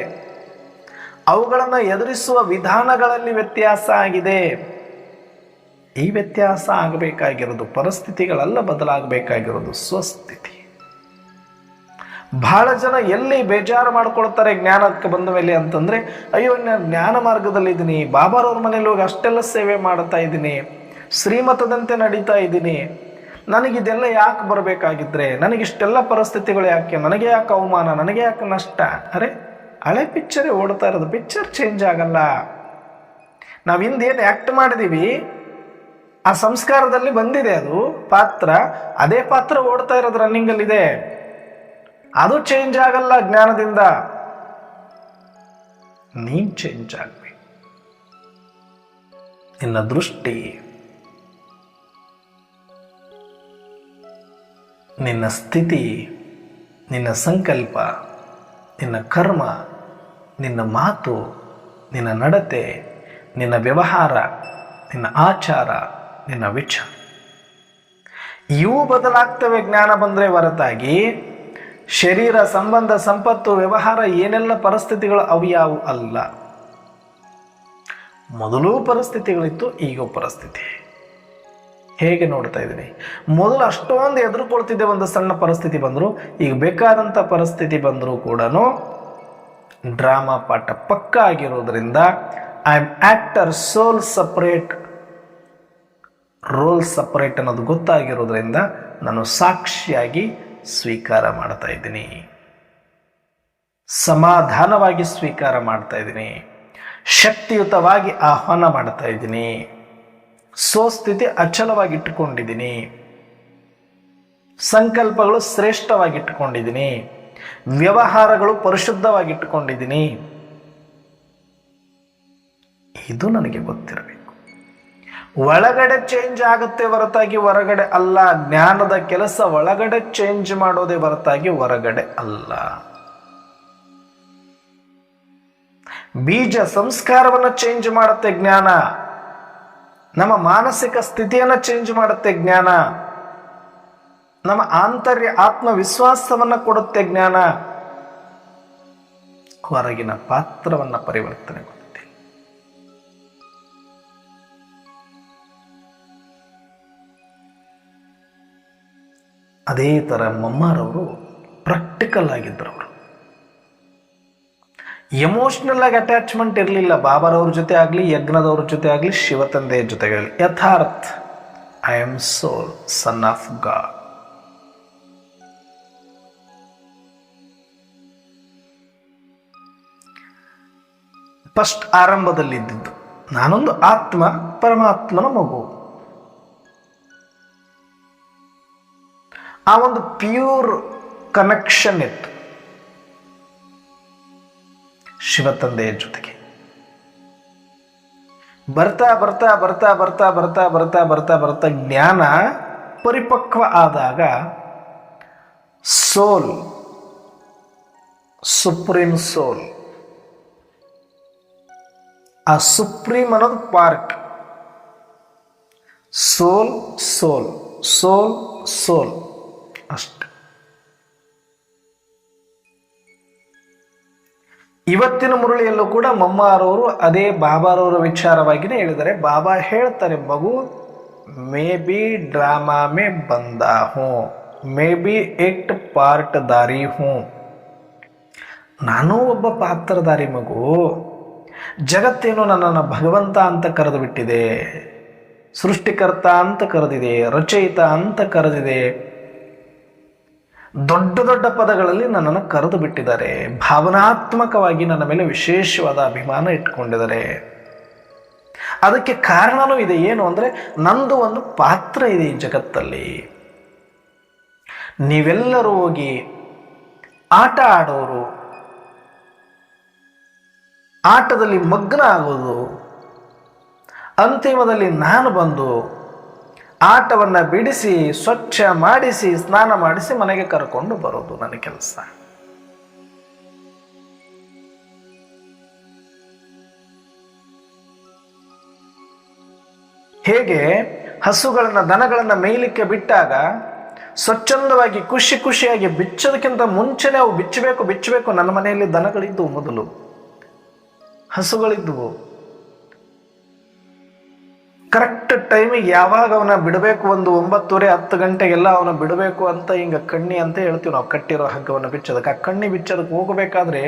ಅವುಗಳನ್ನು ಎದುರಿಸುವ ವಿಧಾನಗಳಲ್ಲಿ ವ್ಯತ್ಯಾಸ ಆಗಿದೆ. ಈ ವ್ಯತ್ಯಾಸ ಆಗಬೇಕಾಗಿರೋದು, ಪರಿಸ್ಥಿತಿಗಳೆಲ್ಲ ಬದಲಾಗಬೇಕಾಗಿರೋದು ಸ್ವಸ್ಥಿತಿ. ಬಹಳ ಜನ ಎಲ್ಲಿ ಬೇಜಾರು ಮಾಡ್ಕೊಳ್ತಾರೆ ಜ್ಞಾನಕ್ಕೆ ಬಂದ ಮೇಲೆ ಅಂತಂದ್ರೆ, ಅಯ್ಯೋ ನಾನು ಜ್ಞಾನ ಮಾರ್ಗದಲ್ಲಿದ್ದೀನಿ, ಬಾಬಾರವ್ರ ಮನೇಲಿ ಹೋಗಿ ಅಷ್ಟೆಲ್ಲ ಸೇವೆ ಮಾಡ್ತಾ ಇದ್ದೀನಿ, ಶ್ರೀಮತದಂತೆ ನಡೀತಾ ಇದ್ದೀನಿ, ನನಗಿದೆಲ್ಲ ಯಾಕೆ ಬರಬೇಕಾಗಿದ್ರೆ, ನನಗಿಷ್ಟೆಲ್ಲ ಪರಿಸ್ಥಿತಿಗಳು ಯಾಕೆ, ನನಗೆ ಯಾಕೆ ಅವಮಾನ, ನನಗೆ ಯಾಕೆ ನಷ್ಟ. ಅರೆ, ಹಳೆ ಪಿಕ್ಚರೇ ಓಡ್ತಾ ಇರೋದು, ಪಿಕ್ಚರ್ ಚೇಂಜ್ ಆಗಲ್ಲ. ನಾವು ಹಿಂದೇನು ಆ್ಯಕ್ಟ್ ಮಾಡಿದೀವಿ ಆ ಸಂಸ್ಕಾರದಲ್ಲಿ ಬಂದಿದೆ ಅದು ಪಾತ್ರ, ಅದೇ ಪಾತ್ರ ಓಡ್ತಾ ಇರೋದು ರನ್ನಿಂಗಲ್ಲಿದೆ. ಅದು ಚೇಂಜ್ ಆಗಲ್ಲ ಜ್ಞಾನದಿಂದ. ನೀನ್ ಚೇಂಜ್ ಆಗ್ಬೇಕು. ನಿನ್ನ ದೃಷ್ಟಿ, ನಿನ್ನ ಸ್ಥಿತಿ, ನಿನ್ನ ಸಂಕಲ್ಪ, ನಿನ್ನ ಕರ್ಮ, ನಿನ್ನ ಮಾತು, ನಿನ್ನ ನಡತೆ, ನಿನ್ನ ವ್ಯವಹಾರ, ನಿನ್ನ ಆಚಾರ, ನಿನ್ನ ವಿಚಾರ, ಇವು ಬದಲಾಗ್ತವೆ ಜ್ಞಾನ ಬಂದರೆ ಹೊರತಾಗಿ ಶರೀರ, ಸಂಬಂಧ, ಸಂಪತ್ತು, ವ್ಯವಹಾರ ಏನೆಲ್ಲ ಪರಿಸ್ಥಿತಿಗಳು ಅವು ಯಾವು ಅಲ್ಲ. ಮೊದಲೂ ಪರಿಸ್ಥಿತಿಗಳಿತ್ತು, ಈಗ ಪರಿಸ್ಥಿತಿ. ಹೇಗೆ ನೋಡ್ತಾ ಇದ್ದೀನಿ, ಮೊದಲು ಅಷ್ಟೊಂದು ಎದುರುಕೊಳ್ತಿದ್ದೆ, ಒಂದು ಸಣ್ಣ ಪರಿಸ್ಥಿತಿ ಬಂದರೂ, ಈಗ ಬೇಕಾದಂಥ ಪರಿಸ್ಥಿತಿ ಬಂದರೂ ಕೂಡ ಡ್ರಾಮಾ ಪಾಠ ಪಕ್ಕ ಆಗಿರೋದ್ರಿಂದ I am actor, soul separate, role separate ಅನ್ನೋದು ಗೊತ್ತಾಗಿರೋದ್ರಿಂದ ನಾನು ಸಾಕ್ಷಿಯಾಗಿ ಸ್ವೀಕಾರ ಮಾಡ್ತಾ ಇದ್ದೀನಿ, ಸಮಾಧಾನವಾಗಿ ಸ್ವೀಕಾರ ಮಾಡ್ತಾ ಇದ್ದೀನಿ, ಶಕ್ತಿಯುತವಾಗಿ ಆಹ್ವಾನ ಮಾಡ್ತಾ ಇದ್ದೀನಿ, ಸ್ವಸ್ಥಿತಿ ಅಚಲವಾಗಿ ಇಟ್ಟುಕೊಂಡಿದ್ದೀನಿ, ಸಂಕಲ್ಪಗಳು ಶ್ರೇಷ್ಠವಾಗಿ ಇಟ್ಟುಕೊಂಡಿದ್ದೀನಿ, ವ್ಯವಹಾರಗಳು ಪರಿಶುದ್ಧವಾಗಿ ಇಟ್ಟುಕೊಂಡಿದ್ದೀನಿ. ಇದು ನನಗೆ ಗೊತ್ತಿರಬೇಕು. ಒಳಗಡೆ ಚೇಂಜ್ ಆಗುತ್ತೆ ಹೊರತಾಗಿ ಹೊರಗಡೆ ಅಲ್ಲ. ಜ್ಞಾನದ ಕೆಲಸ ಒಳಗಡೆ ಚೇಂಜ್ ಮಾಡೋದೇ ಹೊರತಾಗಿ ಹೊರಗಡೆ ಅಲ್ಲ. ಬೀಜ ಸಂಸ್ಕಾರವನ್ನು ಚೇಂಜ್ ಮಾಡುತ್ತೆ ಜ್ಞಾನ. ನಮ್ಮ ಮಾನಸಿಕ ಸ್ಥಿತಿಯನ್ನು ಚೇಂಜ್ ಮಾಡುತ್ತೆ ಜ್ಞಾನ. ನಮ್ಮ ಆಂತರ್ಯ ಆತ್ಮವಿಶ್ವಾಸವನ್ನು ಕೊಡುತ್ತೆ ಜ್ಞಾನ. ಹೊರಗಿನ ಪಾತ್ರವನ್ನು ಪರಿವರ್ತನೆ ಮಾಡುತ್ತೆ. ಅದೇ ಥರ ಮಮ್ಮಾರವರು ಪ್ರಾಕ್ಟಿಕಲ್ ಆಗಿದ್ದರು. ಅವರು ಎಮೋಷ್ನಲ್ ಆಗಿ ಅಟ್ಯಾಚ್ಮೆಂಟ್ ಇರಲಿಲ್ಲ. ಬಾಬಾರವ್ರ ಜೊತೆ ಆಗಲಿ, ಯಜ್ಞದವ್ರ ಜೊತೆ ಆಗಲಿ, ಶಿವತಂದೆಯ ಜೊತೆಗಾಗಲಿ. ಯಥಾರ್ಥ, I am soul, son of God. First ಆರಂಭದಲ್ಲಿದ್ದು ನಾನೊಂದು ಆತ್ಮ, ಪರಮಾತ್ಮನ ಮಗು. ಆ ಒಂದು ಪ್ಯೂರ್ ಕನೆಕ್ಷನ್ ಇತ್ತು ಶಿವತಂದೆಯ ಜೊತೆಗೆ. ಬರ್ತಾ ಬರ್ತಾ ಬರ್ತಾ ಬರ್ತಾ ಬರ್ತಾ ಬರ್ತಾ ಬರ್ತಾ ಬರ್ತಾ ಜ್ಞಾನ ಪರಿಪಕ್ವ ಆದಾಗ ಸೋಲ್, ಸುಪ್ರೀಂ ಸೋಲ್, ಆ ಸುಪ್ರೀಂ ಅನ್ನೋದು ಪಾರ್ಟ್. ಸೋಲ್ ಸೋಲ್ ಸೋಲ್ ಸೋಲ್ ಅಷ್ಟೆ. ಇವತ್ತಿನ ಮುರಳಿಯಲ್ಲೂ ಕೂಡ ಮಮ್ಮಾರವರು ಅದೇ ಬಾಬಾರವರ ವಿಚಾರವಾಗಿಯೇ ಹೇಳಿದ್ದಾರೆ. ಬಾಬಾ ಹೇಳ್ತಾರೆ, ಮಗು ಮೇ ಬಿ ಡ್ರಾಮಾ ಮೇ ಬಂದಾ ಹೂಂ, ಮೇ ಬಿ ಎಕ್ಟ್ ಪಾರ್ಟ್ದಾರಿ ಹೂಂ. ನಾನೂ ಒಬ್ಬ ಪಾತ್ರಧಾರಿ ಮಗು. ಜಗತ್ತೇನು ನನ್ನನ್ನು ಭಗವಂತ ಅಂತ ಕರೆದು ಬಿಟ್ಟಿದೆ, ಸೃಷ್ಟಿಕರ್ತ ಅಂತ ಕರೆದಿದೆ, ರಚಯಿತ ಅಂತ ಕರೆದಿದೆ, ದೊಡ್ಡ ದೊಡ್ಡ ಪದಗಳಲ್ಲಿ ನನ್ನನ್ನು ಕರೆದು ಬಿಟ್ಟಿದ್ದಾರೆ. ಭಾವನಾತ್ಮಕವಾಗಿ ನನ್ನ ಮೇಲೆ ವಿಶೇಷವಾದ ಅಭಿಮಾನ ಇಟ್ಕೊಂಡಿದ್ದಾರೆ. ಅದಕ್ಕೆ ಕಾರಣನೂ ಇದೆ. ಏನು ಅಂದರೆ, ನಂದು ಒಂದು ಪಾತ್ರ ಇದೆ ಈ ಜಗತ್ತಲ್ಲಿ. ನೀವೆಲ್ಲರೂ ಹೋಗಿ ಆಟ ಆಡೋರು, ಆಟದಲ್ಲಿ ಮಗ್ನ ಆಗೋದು, ಅಂತಿಮದಲ್ಲಿ ನಾನು ಬಂದು ಆಟವನ್ನು ಬಿಡಿಸಿ, ಸ್ವಚ್ಛ ಮಾಡಿಸಿ, ಸ್ನಾನ ಮಾಡಿಸಿ ಮನೆಗೆ ಕರ್ಕೊಂಡು ಬರೋದು ನನ್ನ ಕೆಲಸ. ಹೇಗೆ ಹಸುಗಳನ್ನ, ದನಗಳನ್ನ ಮೇಯ್ಲಿಕ್ಕೆ ಬಿಟ್ಟಾಗ ಸ್ವಚ್ಛಂದವಾಗಿ ಖುಷಿ ಖುಷಿಯಾಗಿ ಬಿಚ್ಚೋದಕ್ಕಿಂತ ಮುಂಚೆನೆ ಅವು ಬಿಚ್ಚಬೇಕು. ನನ್ನ ಮನೆಯಲ್ಲಿ ದನಗಳಿದ್ದವು, ಮೊದಲು ಹಸುಗಳಿದ್ದವು. ಕರೆಕ್ಟ್ ಟೈಮಿಗೆ ಯಾವಾಗ ಅವನ ಬಿಡಬೇಕು, ಒಂದು 9:30 10 ಗಂಟೆಗೆಲ್ಲ ಅವನ ಬಿಡಬೇಕು ಅಂತ ಹಿಂಗೆ ಕಣ್ಣಿ ಅಂತ ಹೇಳ್ತೀವಿ ನಾವು, ಕಟ್ಟಿರೋ ಹಗ್ಗವನ್ನು ಬಿಚ್ಚೋದಕ್ಕೆ. ಆ ಕಣ್ಣಿ ಬಿಚ್ಚೋದಕ್ಕೆ ಹೋಗಬೇಕಾದ್ರೆ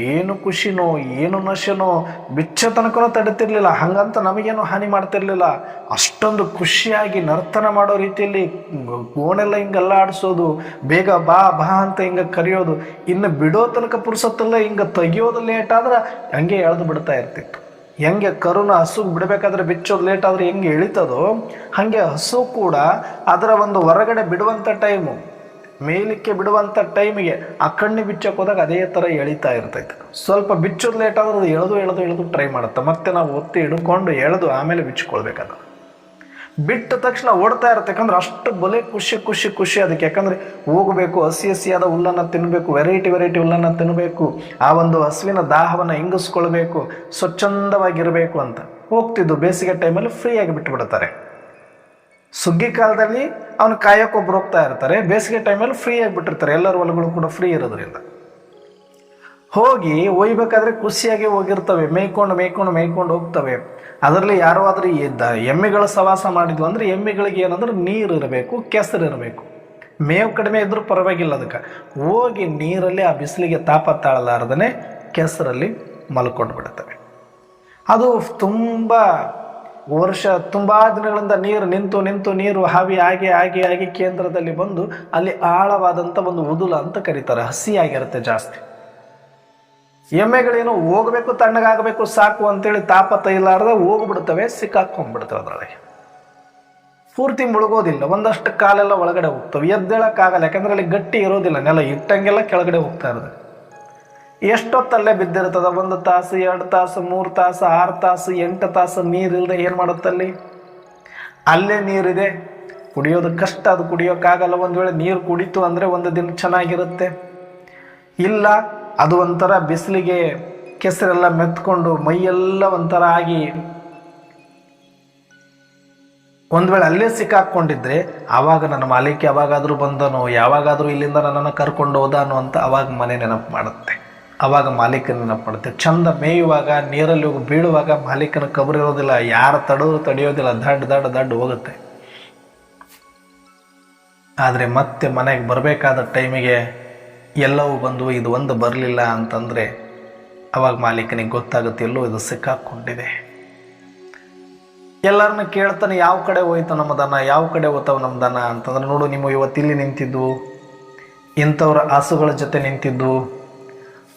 ಏನು ಖುಷಿನೋ ಏನು ನಶೆನೋ, ಬಿಚ್ಚ ತನಕನೂ ತಡಿತಿರ್ಲಿಲ್ಲ. ಹಂಗಂತ ನಮಗೇನು ಹಾನಿ ಮಾಡ್ತಿರ್ಲಿಲ್ಲ. ಅಷ್ಟೊಂದು ಖುಷಿಯಾಗಿ ನರ್ತನ ಮಾಡೋ ರೀತಿಯಲ್ಲಿ ಗೋಣೆಲ್ಲ ಹಿಂಗೆಲ್ಲ ಆಡಿಸೋದು, ಬೇಗ ಬಾ ಬಾ ಅಂತ ಹಿಂಗೆ ಕರೆಯೋದು. ಇನ್ನು ಬಿಡೋ ತನಕ ಪುರ್ಸತ್ತಲ್ಲ, ಹಿಂಗೆ ತೆಗಿಯೋದು ಲೇಟ್ ಆದ್ರೆ ಹಂಗೆ ಎಳೆದು ಬಿಡ್ತಾ ಇರ್ತಿತ್ತು. ಹೆಂಗೆ ಕರುನ ಹಸುಗೆ ಬಿಡಬೇಕಾದ್ರೆ ಬಿಚ್ಚೋದು ಲೇಟ್ ಆದರೆ ಹೆಂಗೆ ಎಳಿತದೋ, ಹಾಗೆ ಹಸು ಕೂಡ ಅದರ ಒಂದು ಹೊರಗಡೆ ಬಿಡುವಂಥ ಟೈಮು, ಮೇಲಕ್ಕೆ ಬಿಡುವಂಥ ಟೈಮಿಗೆ ಆ ಕಣ್ಣು ಬಿಚ್ಚಕ್ಕೆ ಹೋದಾಗ ಅದೇ ಥರ ಎಳಿತಾ ಇರ್ತೈತೆ. ಸ್ವಲ್ಪ ಬಿಚ್ಚೋದು ಲೇಟ್ ಆದ್ರೆ ಅದು ಎಳೆದು ಟ್ರೈ ಮಾಡುತ್ತೆ. ಮತ್ತೆ ನಾವು ಒತ್ತಿ ಹಿಡ್ಕೊಂಡು ಎಳೆದು ಆಮೇಲೆ ಬಿಚ್ಕೊಳ್ಬೇಕದು. ಬಿಟ್ಟ ತಕ್ಷಣ ಓಡ್ತಾ ಇರುತ್ತೆ. ಯಾಕಂದ್ರೆ ಅಷ್ಟು ಬಲೆ ಖುಷಿ ಅದಕ್ಕೆ. ಯಾಕಂದರೆ ಹೋಗಬೇಕು, ಹಸಿಯಾದ ಹುಲ್ಲನ್ನು ತಿನ್ನಬೇಕು, ವೆರೈಟಿ ಹುಲ್ಲನ್ನು ತಿನ್ನಬೇಕು, ಆ ಒಂದು ಹಸುವಿನ ದಾಹವನ್ನು ಹಿಂಗಿಸ್ಕೊಳ್ಬೇಕು, ಸ್ವಚ್ಛಂದವಾಗಿರಬೇಕು ಅಂತ ಹೋಗ್ತಿದ್ದು. ಬೇಸಿಗೆ ಟೈಮಲ್ಲಿ ಫ್ರೀಯಾಗಿ ಬಿಟ್ಟುಬಿಡ್ತಾರೆ. ಸುಗ್ಗಿ ಕಾಲದಲ್ಲಿ ಅವನು ಕಾಯೋಕ್ಕೊಬ್ರು ಹೋಗ್ತಾ ಇರ್ತಾರೆ, ಬೇಸಿಗೆ ಟೈಮಲ್ಲಿ ಫ್ರೀಯಾಗಿ ಬಿಟ್ಟಿರ್ತಾರೆ. ಎಲ್ಲರ ಹೊಲಗಳು ಕೂಡ ಫ್ರೀ ಇರೋದ್ರಿಂದ ಹೋಗಿ ಒಯ್ಬೇಕಾದ್ರೆ ಖುಷಿಯಾಗಿ ಹೋಗಿರ್ತವೆ. ಮೇಯ್ಕೊಂಡು ಹೋಗ್ತವೆ. ಅದರಲ್ಲಿ ಯಾರೋ ಆದ್ರೆ ಎಮ್ಮೆಗಳ ಸವಾಸ ಮಾಡಿದ್ವು ಅಂದರೆ ಎಮ್ಮೆಗಳಿಗೆ ಏನಂದ್ರೆ ನೀರು ಇರಬೇಕು, ಕೆಸರು ಇರಬೇಕು. ಮೇವು ಕಡಿಮೆ ಇದ್ರೂ ಪರವಾಗಿಲ್ಲ. ಅದಕ್ಕೆ ಹೋಗಿ ನೀರಲ್ಲಿ ಆ ಬಿಸಿಲಿಗೆ ತಾಪ ತಾಳಲಾರ್ದೇ ಕೆಸರಲ್ಲಿ ಮಲ್ಕೊಂಡು ಬಿಡ್ತವೆ. ಅದು ತುಂಬ ದಿನಗಳಿಂದ ನೀರು ನಿಂತು ನೀರು ಹಾವಿ ಆಗಿ ಕೇಂದ್ರದಲ್ಲಿ ಬಂದು ಅಲ್ಲಿ ಆಳವಾದಂಥ ಒಂದು ಉದುಲ ಅಂತ ಕರೀತಾರೆ. ಹಸಿಯಾಗಿರುತ್ತೆ ಜಾಸ್ತಿ. ಎಮ್ಮೆಗಳೇನು ಹೋಗಬೇಕು, ತಣ್ಣಗಾಗಬೇಕು, ಸಾಕು ಅಂತೇಳಿ ತಾಪ ತೈಲಾರ್ದೆ ಹೋಗ್ಬಿಡ್ತವೆ, ಸಿಕ್ಕಾಕೊಂಡ್ಬಿಡ್ತವೆ. ಅದರೊಳಗೆ ಪೂರ್ತಿ ಮುಳುಗೋದಿಲ್ಲ, ಒಂದಷ್ಟು ಕಾಲೆಲ್ಲ ಒಳಗಡೆ ಹೋಗ್ತವೆ. ಎದ್ದೇಳಕ್ಕಾಗಲ್ಲ, ಯಾಕಂದ್ರೆ ಅಲ್ಲಿ ಗಟ್ಟಿ ಇರೋದಿಲ್ಲ, ನೆಲ ಇಟ್ಟಂಗೆಲ್ಲ ಕೆಳಗಡೆ ಹೋಗ್ತಾ ಇರೋದು. ಎಷ್ಟೊತ್ತಲ್ಲೇ ಬಿದ್ದಿರ್ತದ, 1 ತಾಸು 2 ತಾಸು 3 ತಾಸು 6 ತಾಸು 8 ತಾಸು ನೀರಿಲ್ಲದೆ ಏನು ಮಾಡುತ್ತಲ್ಲಿ? ಅಲ್ಲೇ ನೀರಿದೆ, ಕುಡಿಯೋದು ಕಷ್ಟ, ಅದು ಕುಡಿಯೋಕ್ಕಾಗಲ್ಲ. ಒಂದು ವೇಳೆ ನೀರು ಕುಡಿತು ಅಂದರೆ ಒಂದು ದಿನ ಚೆನ್ನಾಗಿರುತ್ತೆ. ಇಲ್ಲ, ಅದು ಒಂಥರ ಬಿಸಿಲಿಗೆ ಕೆಸರೆಲ್ಲ ಮೆತ್ಕೊಂಡು ಮೈಯೆಲ್ಲ ಒಂಥರ ಆಗಿ ಒಂದು ವೇಳೆ ಅಲ್ಲೇ ಸಿಕ್ಕಾಕ್ಕೊಂಡಿದ್ರೆ ಆವಾಗ ನನ್ನ ಮಾಲೀಕ ಯಾವಾಗಾದರೂ ಬಂದನೋ, ಯಾವಾಗಾದರೂ ಇಲ್ಲಿಂದ ನನ್ನನ್ನು ಕರ್ಕೊಂಡು ಹೋದಾನೋ ಅಂತ ಅವಾಗ ಮನೆ ನೆನಪು ಮಾಡುತ್ತೆ. ಆವಾಗ ಮಾಲೀಕನ ನೆನಪು ಮಾಡುತ್ತೆ. ಚಂದ ಮೇಯುವಾಗ, ನೀರಲ್ಲಿ ಹೋಗಿ ಬೀಳುವಾಗ ಮಾಲೀಕನ ಕಬರಿರೋದಿಲ್ಲ, ಯಾರು ತಡೆಯೋದಿಲ್ಲ, ದಡ್ಡು ಹೋಗುತ್ತೆ. ಆದರೆ ಮತ್ತೆ ಮನೆಗೆ ಬರಬೇಕಾದ ಟೈಮಿಗೆ ಎಲ್ಲವೂ ಬಂದು ಇದು ಒಂದು ಬರಲಿಲ್ಲ ಅಂತಂದರೆ ಅವಾಗ ಮಾಲೀಕನಿಗೆ ಗೊತ್ತಾಗುತ್ತೆ, ಎಲ್ಲೋ ಇದು ಸಿಕ್ಕಾಕ್ಕೊಂಡಿದೆ. ಎಲ್ಲರನ್ನ ಕೇಳ್ತಾನೆ, ಯಾವ ಕಡೆ ಹೋಯ್ತು ನಮ್ಮ ದನ, ಯಾವ ಕಡೆ ಹೋಗ್ತಾವ ನಮ್ಮ ದನ ಅಂತಂದ್ರೆ, ನೋಡು ನೀವು ಇವತ್ತಿಲ್ಲಿ ನಿಂತಿದ್ದು, ಇಂಥವ್ರ ಹಸುಗಳ ಜೊತೆ ನಿಂತಿದ್ದು,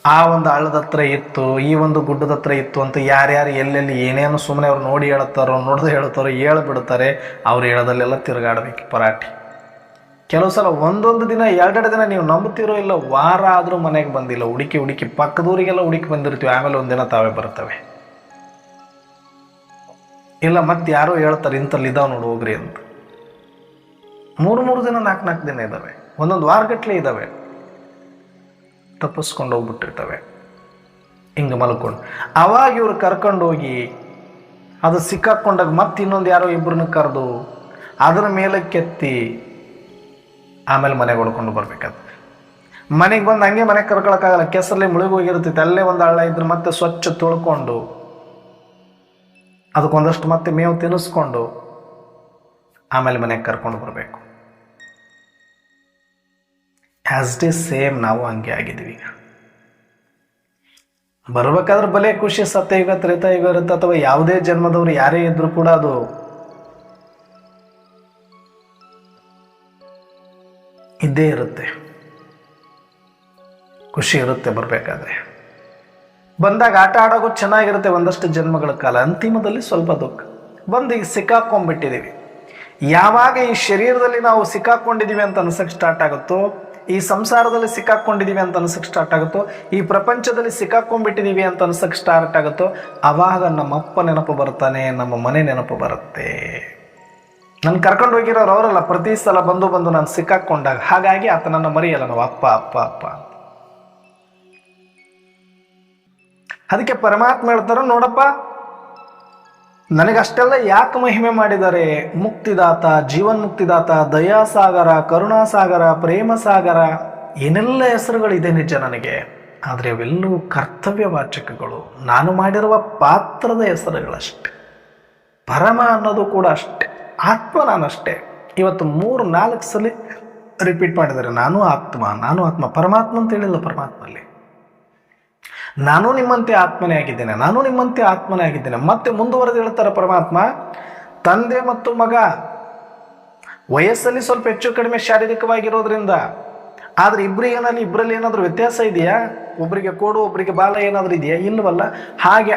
ಆ ಒಂದು ಹಳ್ಳದ ಹತ್ರ ಇತ್ತು, ಈ ಒಂದು ಗುಡ್ಡದ ಹತ್ರ ಇತ್ತು ಅಂತ ಯಾರ್ಯಾರು ಎಲ್ಲೆಲ್ಲಿ ಏನೇನು ಸುಮ್ಮನೆ ಅವ್ರು ನೋಡಿ ಹೇಳ್ತಾರೋ, ನೋಡದೆ ಹೇಳ್ತಾರೋ, ಹೇಳ್ಬಿಡ್ತಾರೆ. ಅವ್ರು ಹೇಳೋದಲ್ಲೆಲ್ಲ ತಿರುಗಾಡಬೇಕು ಪರಾಟಿ. ಕೆಲವು ಸಲ ಒಂದೊಂದು ದಿನ 2 ದಿನ ನೀವು ನಂಬುತ್ತೀರೋ ಇಲ್ಲ, ವಾರ ಆದರೂ ಮನೆಗೆ ಬಂದಿಲ್ಲ. ಹುಡುಕಿ ಪಕ್ಕದೂರಿಗೆಲ್ಲ ಹುಡುಕಿ ಬಂದಿರ್ತೀವಿ. ಆಮೇಲೆ ಒಂದಿನ ತಾವೇ ಬರ್ತವೆ. ಇಲ್ಲ ಮತ್ತೆ ಯಾರೋ ಹೇಳ್ತಾರೆ, ಇಂಥಲ್ಲಿ ಇದಾವೆ ನೋಡು ಹೋಗ್ರಿ ಅಂತ. 3 ದಿನ 4 ದಿನ ಇದ್ದಾವೆ, ಒಂದೊಂದು ವಾರಗಟ್ಟಲೆ ಇದ್ದಾವೆ. ತಪ್ಪಿಸ್ಕೊಂಡು ಹೋಗ್ಬಿಟ್ಟಿರ್ತವೆ ಹಿಂಗೆ ಮಲ್ಕೊಂಡು. ಅವಾಗ ಇವ್ರು ಕರ್ಕೊಂಡು ಹೋಗಿ ಅದು ಸಿಕ್ಕಾಕೊಂಡಾಗ ಮತ್ತೆ ಇನ್ನೊಂದು ಯಾರೋ ಇಬ್ಬರನ್ನ ಕರೆದು ಅದರ ಮೇಲೆ ಕೆತ್ತಿ ಆಮೇಲೆ ಮನೆಗೆ ಹೊಡ್ಕೊಂಡು ಬರ್ಬೇಕಾದ್ರೆ, ಮನೆಗೆ ಬಂದು ಹಂಗೆ ಮನೆಗೆ ಕರ್ಕೊಳಕ್ಕಾಗಲ್ಲ, ಕೆಸರಲ್ಲಿ ಮುಳುಗೋಗಿರ್ತೈತೆ. ಅಲ್ಲೇ ಒಂದು ಹಳ್ಳ ಇದ್ರೆ ಮತ್ತೆ ಸ್ವಚ್ಛ ತೊಳ್ಕೊಂಡು ಅದಕ್ಕೊಂದಷ್ಟು ಮತ್ತೆ ಮೇವು ತಿನ್ನಿಸ್ಕೊಂಡು ಆಮೇಲೆ ಮನೆಗೆ ಕರ್ಕೊಂಡು ಬರಬೇಕು. ಆ್ಯಸ್ ಇಟ್ ಈಸ್ ಸೇಮ್ ನಾವು ಹಂಗೆ ಆಗಿದ್ದೀವಿ. ಈಗ ಬರ್ಬೇಕಾದ್ರೆ ಬಲೆ ಖುಷಿ, ಸತ್ಯಯುಗ ತ್ರೇತಾಯುಗ ಇರುತ್ತೆ, ಅಥವಾ ಯಾವುದೇ ಜನ್ಮದವರು ಯಾರೇ ಇದ್ರೂ ಕೂಡ ಅದು ಇದ್ದೇ ಇರುತ್ತೆ. ಖುಷಿ ಇರುತ್ತೆ ಬರಬೇಕಾದ್ರೆ. ಬಂದಾಗ ಆಟ ಆಡೋದು ಚೆನ್ನಾಗಿರುತ್ತೆ ಒಂದಷ್ಟು ಜನ್ಮಗಳ ಕಾಲ. ಅಂತಿಮದಲ್ಲಿ ಸ್ವಲ್ಪ ದುಃಖ ಬಂದು ಈಗ ಸಿಕ್ಕಾಕೊಂಡ್ಬಿಟ್ಟಿದ್ದೀವಿ. ಯಾವಾಗ ಈ ಶರೀರದಲ್ಲಿ ನಾವು ಸಿಕ್ಕಾಕೊಂಡಿದ್ದೀವಿ ಅಂತ ಅನ್ಸಕ್ಕೆ ಸ್ಟಾರ್ಟ್ ಆಗುತ್ತೋ, ಈ ಸಂಸಾರದಲ್ಲಿ ಸಿಕ್ಕಾಕೊಂಡಿದ್ದೀವಿ ಅಂತ ಅನ್ಸಕ್ಕೆ ಸ್ಟಾರ್ಟ್ ಆಗುತ್ತೋ, ಈ ಪ್ರಪಂಚದಲ್ಲಿ ಸಿಕ್ಕಾಕೊಂಡ್ಬಿಟ್ಟಿದ್ದೀವಿ ಅಂತ ಅನ್ಸಕ್ಕೆ ಸ್ಟಾರ್ಟ್ ಆಗುತ್ತೋ, ಆವಾಗ ನಮ್ಮಪ್ಪ ನೆನಪು ಬರ್ತಾನೆ, ನಮ್ಮ ಮನೆ ನೆನಪು ಬರುತ್ತೆ. ನನ್ನ ಕರ್ಕೊಂಡು ಹೋಗಿರೋರು ಅವರಲ್ಲ, ಪ್ರತಿ ಸಲ ಬಂದು ನಾನು ಸಿಕ್ಕಾಕೊಂಡಾಗ. ಹಾಗಾಗಿ ಆತ ನನ್ನ ಮರೆಯಲ್ಲ, ನಾವು ಅಪ್ಪ ಅಪ್ಪ ಅಪ್ಪ. ಅದಕ್ಕೆ ಪರಮಾತ್ಮ ಹೇಳ್ತಾರ, ನೋಡಪ್ಪ ನನಗಷ್ಟೆಲ್ಲ ಯಾಕೆ ಮಹಿಮೆ ಮಾಡಿದ್ದಾರೆ? ಮುಕ್ತಿದಾತ, ಜೀವನ್ಮುಕ್ತಿದಾತ, ದಯಾಸಾಗರ, ಕರುಣಾಸಾಗರ, ಪ್ರೇಮಸಾಗರ, ಏನೆಲ್ಲ ಹೆಸರುಗಳಿದೆ ನಿಜ ನನಗೆ. ಆದರೆ ಅವೆಲ್ಲವೂ ಕರ್ತವ್ಯ ವಾಚಕಗಳು, ನಾನು ಮಾಡಿರುವ ಪಾತ್ರದ ಹೆಸರುಗಳಷ್ಟೆ. ಪರಮ ಅನ್ನೋದು ಕೂಡ ಅಷ್ಟೇ, ಆತ್ಮ ನಾನಷ್ಟೇ. ಇವತ್ತು 3-4 ಸಲ ರಿಪೀಟ್ ಮಾಡಿದ್ದಾರೆ, ನಾನು ಆತ್ಮ, ನಾನು ಆತ್ಮ. ಪರಮಾತ್ಮ ಅಂತ ಹೇಳಿಲ್ಲ ಪರಮಾತ್ಮಲ್ಲಿ. ನಾನು ನಿಮ್ಮಂತೆ ಆತ್ಮನೇ ಆಗಿದ್ದೇನೆ, ನಾನು ನಿಮ್ಮಂತೆ ಆತ್ಮನೇ ಆಗಿದ್ದೇನೆ. ಮತ್ತೆ ಮುಂದುವರೆದು ಹೇಳ್ತಾರೆ ಪರಮಾತ್ಮ, ತಂದೆ ಮತ್ತು ಮಗ ವಯಸ್ಸಲ್ಲಿ ಸ್ವಲ್ಪ ಹೆಚ್ಚು ಕಡಿಮೆ ಶಾರೀರಿಕವಾಗಿರೋದ್ರಿಂದ, ಆದರೆ ಇಬ್ಬರಲ್ಲಿ ಏನಾದರೂ ವ್ಯತ್ಯಾಸ ಇದೆಯಾ? ಒಬ್ಬರಿಗೆ ಕೋಡು ಒಬ್ಬರಿಗೆ ಬಾಲ ಏನಾದರೂ ಇದೆಯಾ? ಇಲ್ಲವಲ್ಲ. ಹಾಗೆ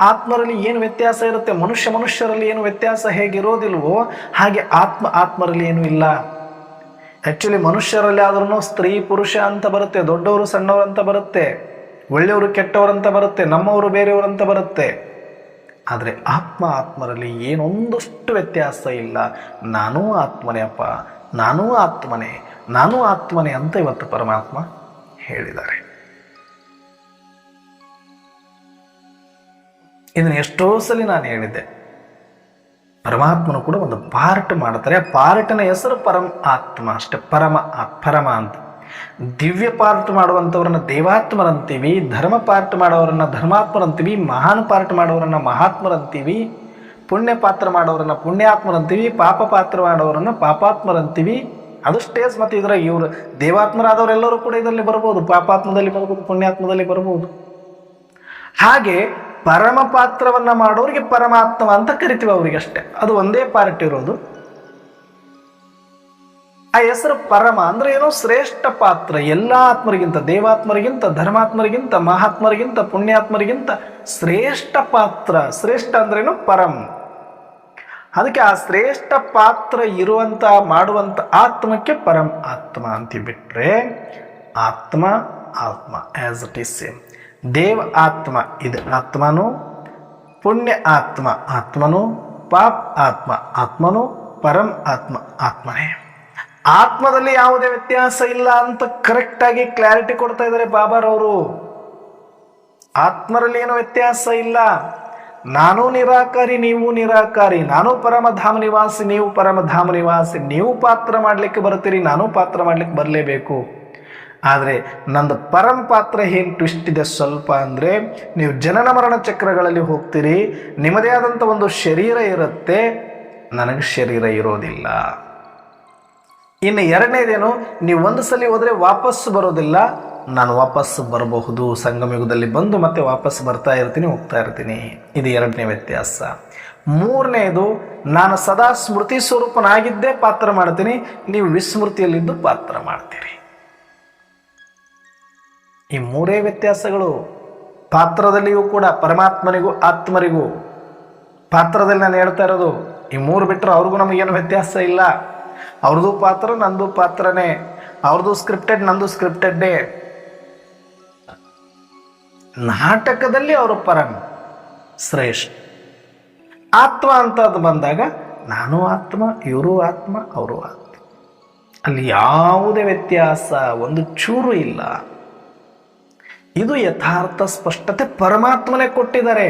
ಆತ್ಮರಲ್ಲಿ ಏನು ವ್ಯತ್ಯಾಸ ಇರುತ್ತೆ, ಮನುಷ್ಯರಲ್ಲಿ ಏನು ವ್ಯತ್ಯಾಸ ಹೇಗಿರೋದಿಲ್ವೋ ಹಾಗೆ ಆತ್ಮರಲ್ಲಿ ಏನೂ ಇಲ್ಲ. ಆ್ಯಕ್ಚುಲಿ ಮನುಷ್ಯರಲ್ಲಿ ಆದ್ರೂ ಸ್ತ್ರೀ ಪುರುಷ ಅಂತ ಬರುತ್ತೆ, ದೊಡ್ಡವರು ಸಣ್ಣವರು ಅಂತ ಬರುತ್ತೆ, ಒಳ್ಳೆಯವರು ಕೆಟ್ಟವರಂತ ಬರುತ್ತೆ, ನಮ್ಮವರು ಬೇರೆಯವರಂತ ಬರುತ್ತೆ. ಆದರೆ ಆತ್ಮರಲ್ಲಿ ಏನೊಂದಷ್ಟು ವ್ಯತ್ಯಾಸ ಇಲ್ಲ. ನಾನೂ ಆತ್ಮನೇ ಅಪ್ಪ, ನಾನೂ ಆತ್ಮನೇ ಅಂತ ಇವತ್ತು ಪರಮಾತ್ಮ ಹೇಳಿದ್ದಾರೆ. ಇದನ್ನು ಎಷ್ಟೋ ಸಲ ನಾನು ಹೇಳಿದ್ದೆ. ಪರಮಾತ್ಮನು ಕೂಡ ಒಂದು ಪಾರ್ಟ್ ಮಾಡ್ತಾರೆ, ಆ ಪಾರ್ಟಿನ ಹೆಸರು ಪರಮ ಆತ್ಮ ಅಷ್ಟೇ. ಪರಮ ಅಂತ. ದಿವ್ಯ ಪಾರ್ಟ್ ಮಾಡುವಂಥವ್ರನ್ನ ದೇವಾತ್ಮರಂತೀವಿ, ಧರ್ಮ ಪಾರ್ಟ್ ಮಾಡೋರನ್ನ ಧರ್ಮಾತ್ಮರಂತೀವಿ, ಮಹಾನ್ ಪಾರ್ಟ್ ಮಾಡೋರನ್ನ ಮಹಾತ್ಮರಂತೀವಿ, ಪುಣ್ಯ ಪಾತ್ರ ಮಾಡೋರನ್ನ ಪುಣ್ಯಾತ್ಮರಂತೀವಿ, ಪಾಪ ಪಾತ್ರ ಮಾಡೋರನ್ನ ಪಾಪಾತ್ಮರಂತೀವಿ. ಅದು ಸ್ಟೇಜ್. ಮತ್ತು ಇದ್ರಾಗ ಇವರು ದೇವಾತ್ಮರಾದವರೆಲ್ಲರೂ ಕೂಡ ಇದರಲ್ಲಿ ಬರ್ಬೋದು, ಪಾಪಾತ್ಮದಲ್ಲಿ ಬರ್ಬೋದು, ಪುಣ್ಯಾತ್ಮದಲ್ಲಿ ಬರ್ಬೋದು. ಹಾಗೆ ಪರಮ ಪಾತ್ರವನ್ನ ಮಾಡೋರಿಗೆ ಪರಮಾತ್ಮ ಅಂತ ಕರಿತೀವಿ ಅವರಿಗೆ ಅಷ್ಟೇ. ಅದು ಒಂದೇ ಪಾರ್ಟ್ ಇರೋದು. ಆ ಹೆಸರು ಪರಮ ಅಂದ್ರೆ ಏನೋ ಶ್ರೇಷ್ಠ ಪಾತ್ರ. ಎಲ್ಲ ಆತ್ಮರಿಗಿಂತ, ದೇವಾತ್ಮರಿಗಿಂತ, ಧರ್ಮಾತ್ಮರಿಗಿಂತ, ಮಹಾತ್ಮರಿಗಿಂತ, ಪುಣ್ಯಾತ್ಮರಿಗಿಂತ ಶ್ರೇಷ್ಠ ಪಾತ್ರ. ಶ್ರೇಷ್ಠ ಅಂದ್ರೇನು? ಪರಂ. ಅದಕ್ಕೆ ಆ ಶ್ರೇಷ್ಠ ಪಾತ್ರ ಇರುವಂತ ಮಾಡುವಂತ ಆತ್ಮಕ್ಕೆ ಪರಂ ಆತ್ಮ ಅಂತ ಬಿಟ್ರೆ, ಆತ್ಮ ಆಸ್ ಇಟ್ ಈಸ್ ಸೇಮ್. ದೇವ ಆತ್ಮ ಇದು ಆತ್ಮನು, ಪುಣ್ಯ ಆತ್ಮನು, ಪಾಪ್ ಆತ್ಮನು, ಪರಂ ಆತ್ಮನೇ. ಆತ್ಮದಲ್ಲಿ ಯಾವುದೇ ವ್ಯತ್ಯಾಸ ಇಲ್ಲ ಅಂತ ಕರೆಕ್ಟ್ ಆಗಿ ಕ್ಲಾರಿಟಿ ಕೊಡ್ತಾ ಇದ್ದಾರೆ ಬಾಬಾರವರು. ಆತ್ಮರಲ್ಲಿ ಏನೋ ವ್ಯತ್ಯಾಸ ಇಲ್ಲ. ನಾನು ನಿರಾಕಾರಿ, ನೀವು ನಿರಾಕಾರಿ. ನಾನು ಪರಮಧಾಮ ನಿವಾಸಿ, ನೀವು ಪರಮಧಾಮ ನಿವಾಸಿ. ನೀವು ಪಾತ್ರ ಮಾಡ್ಲಿಕ್ಕೆ ಬರ್ತೀರಿ, ನಾನು ಪಾತ್ರ ಮಾಡ್ಲಿಕ್ಕೆ ಬರಲೇಬೇಕು. ಆದರೆ ನಂದು ಪರಂ ಪಾತ್ರ ಏನು ಟ್ವಿಸ್ಟ್ ಇದೆ ಸ್ವಲ್ಪ ಅಂದರೆ, ನೀವು ಜನನ ಮರಣ ಚಕ್ರಗಳಲ್ಲಿ ಹೋಗ್ತೀರಿ, ನಿಮ್ಮದೇ ಆದಂಥ ಒಂದು ಶರೀರ ಇರುತ್ತೆ, ನನಗೆ ಶರೀರ ಇರೋದಿಲ್ಲ. ಇನ್ನು ಎರಡನೇದೇನು, ನೀವು ಒಂದು ಸಲ ಹೋದರೆ ವಾಪಸ್ಸು ಬರೋದಿಲ್ಲ, ನಾನು ವಾಪಸ್ಸು ಬರಬಹುದು. ಸಂಗಮಯುಗದಲ್ಲಿ ಬಂದು ಮತ್ತೆ ವಾಪಸ್ಸು ಬರ್ತಾ ಇರ್ತೀನಿ, ಹೋಗ್ತಾ ಇರ್ತೀನಿ. ಇದು ಎರಡನೇ ವ್ಯತ್ಯಾಸ. ಮೂರನೇದು, ನಾನು ಸದಾ ಸ್ಮೃತಿ ಸ್ವರೂಪನಾಗಿದ್ದೇ ಪಾತ್ರ ಮಾಡ್ತೀನಿ, ನೀವು ವಿಸ್ಮೃತಿಯಲ್ಲಿದ್ದು ಪಾತ್ರ ಮಾಡ್ತೀರಿ. ಈ ಮೂರೇ ವ್ಯತ್ಯಾಸಗಳು ಪಾತ್ರದಲ್ಲಿಯೂ ಕೂಡ, ಪರಮಾತ್ಮನಿಗೂ ಆತ್ಮರಿಗೂ. ಪಾತ್ರದಲ್ಲಿ ನಾನು ಹೇಳ್ತಾ ಇರೋದು ಈ ಮೂರು ಬಿಟ್ಟರೆ ಅವ್ರಿಗೂ ನಮಗೇನು ವ್ಯತ್ಯಾಸ ಇಲ್ಲ. ಅವ್ರದ್ದು ಪಾತ್ರ, ನಂದು ಪಾತ್ರನೇ. ಅವ್ರದ್ದು ಸ್ಕ್ರಿಪ್ಟೆಡ್, ನಂದು ಸ್ಕ್ರಿಪ್ಟೆಡ್ಡೇ. ನಾಟಕದಲ್ಲಿ ಅವರು ಪರಂ ಶ್ರೇಷ್ಠ. ಆತ್ಮ ಅಂತದ್ದು ಬಂದಾಗ ನಾನು ಆತ್ಮ, ಇವರು ಆತ್ಮ, ಅವರು ಆತ್ಮ. ಅಲ್ಲಿ ಯಾವುದೇ ವ್ಯತ್ಯಾಸ ಒಂದು ಚೂರು ಇಲ್ಲ. ಇದು ಯಥಾರ್ಥ ಸ್ಪಷ್ಟತೆ ಪರಮಾತ್ಮನೇ ಕೊಟ್ಟಿದ್ದಾರೆ.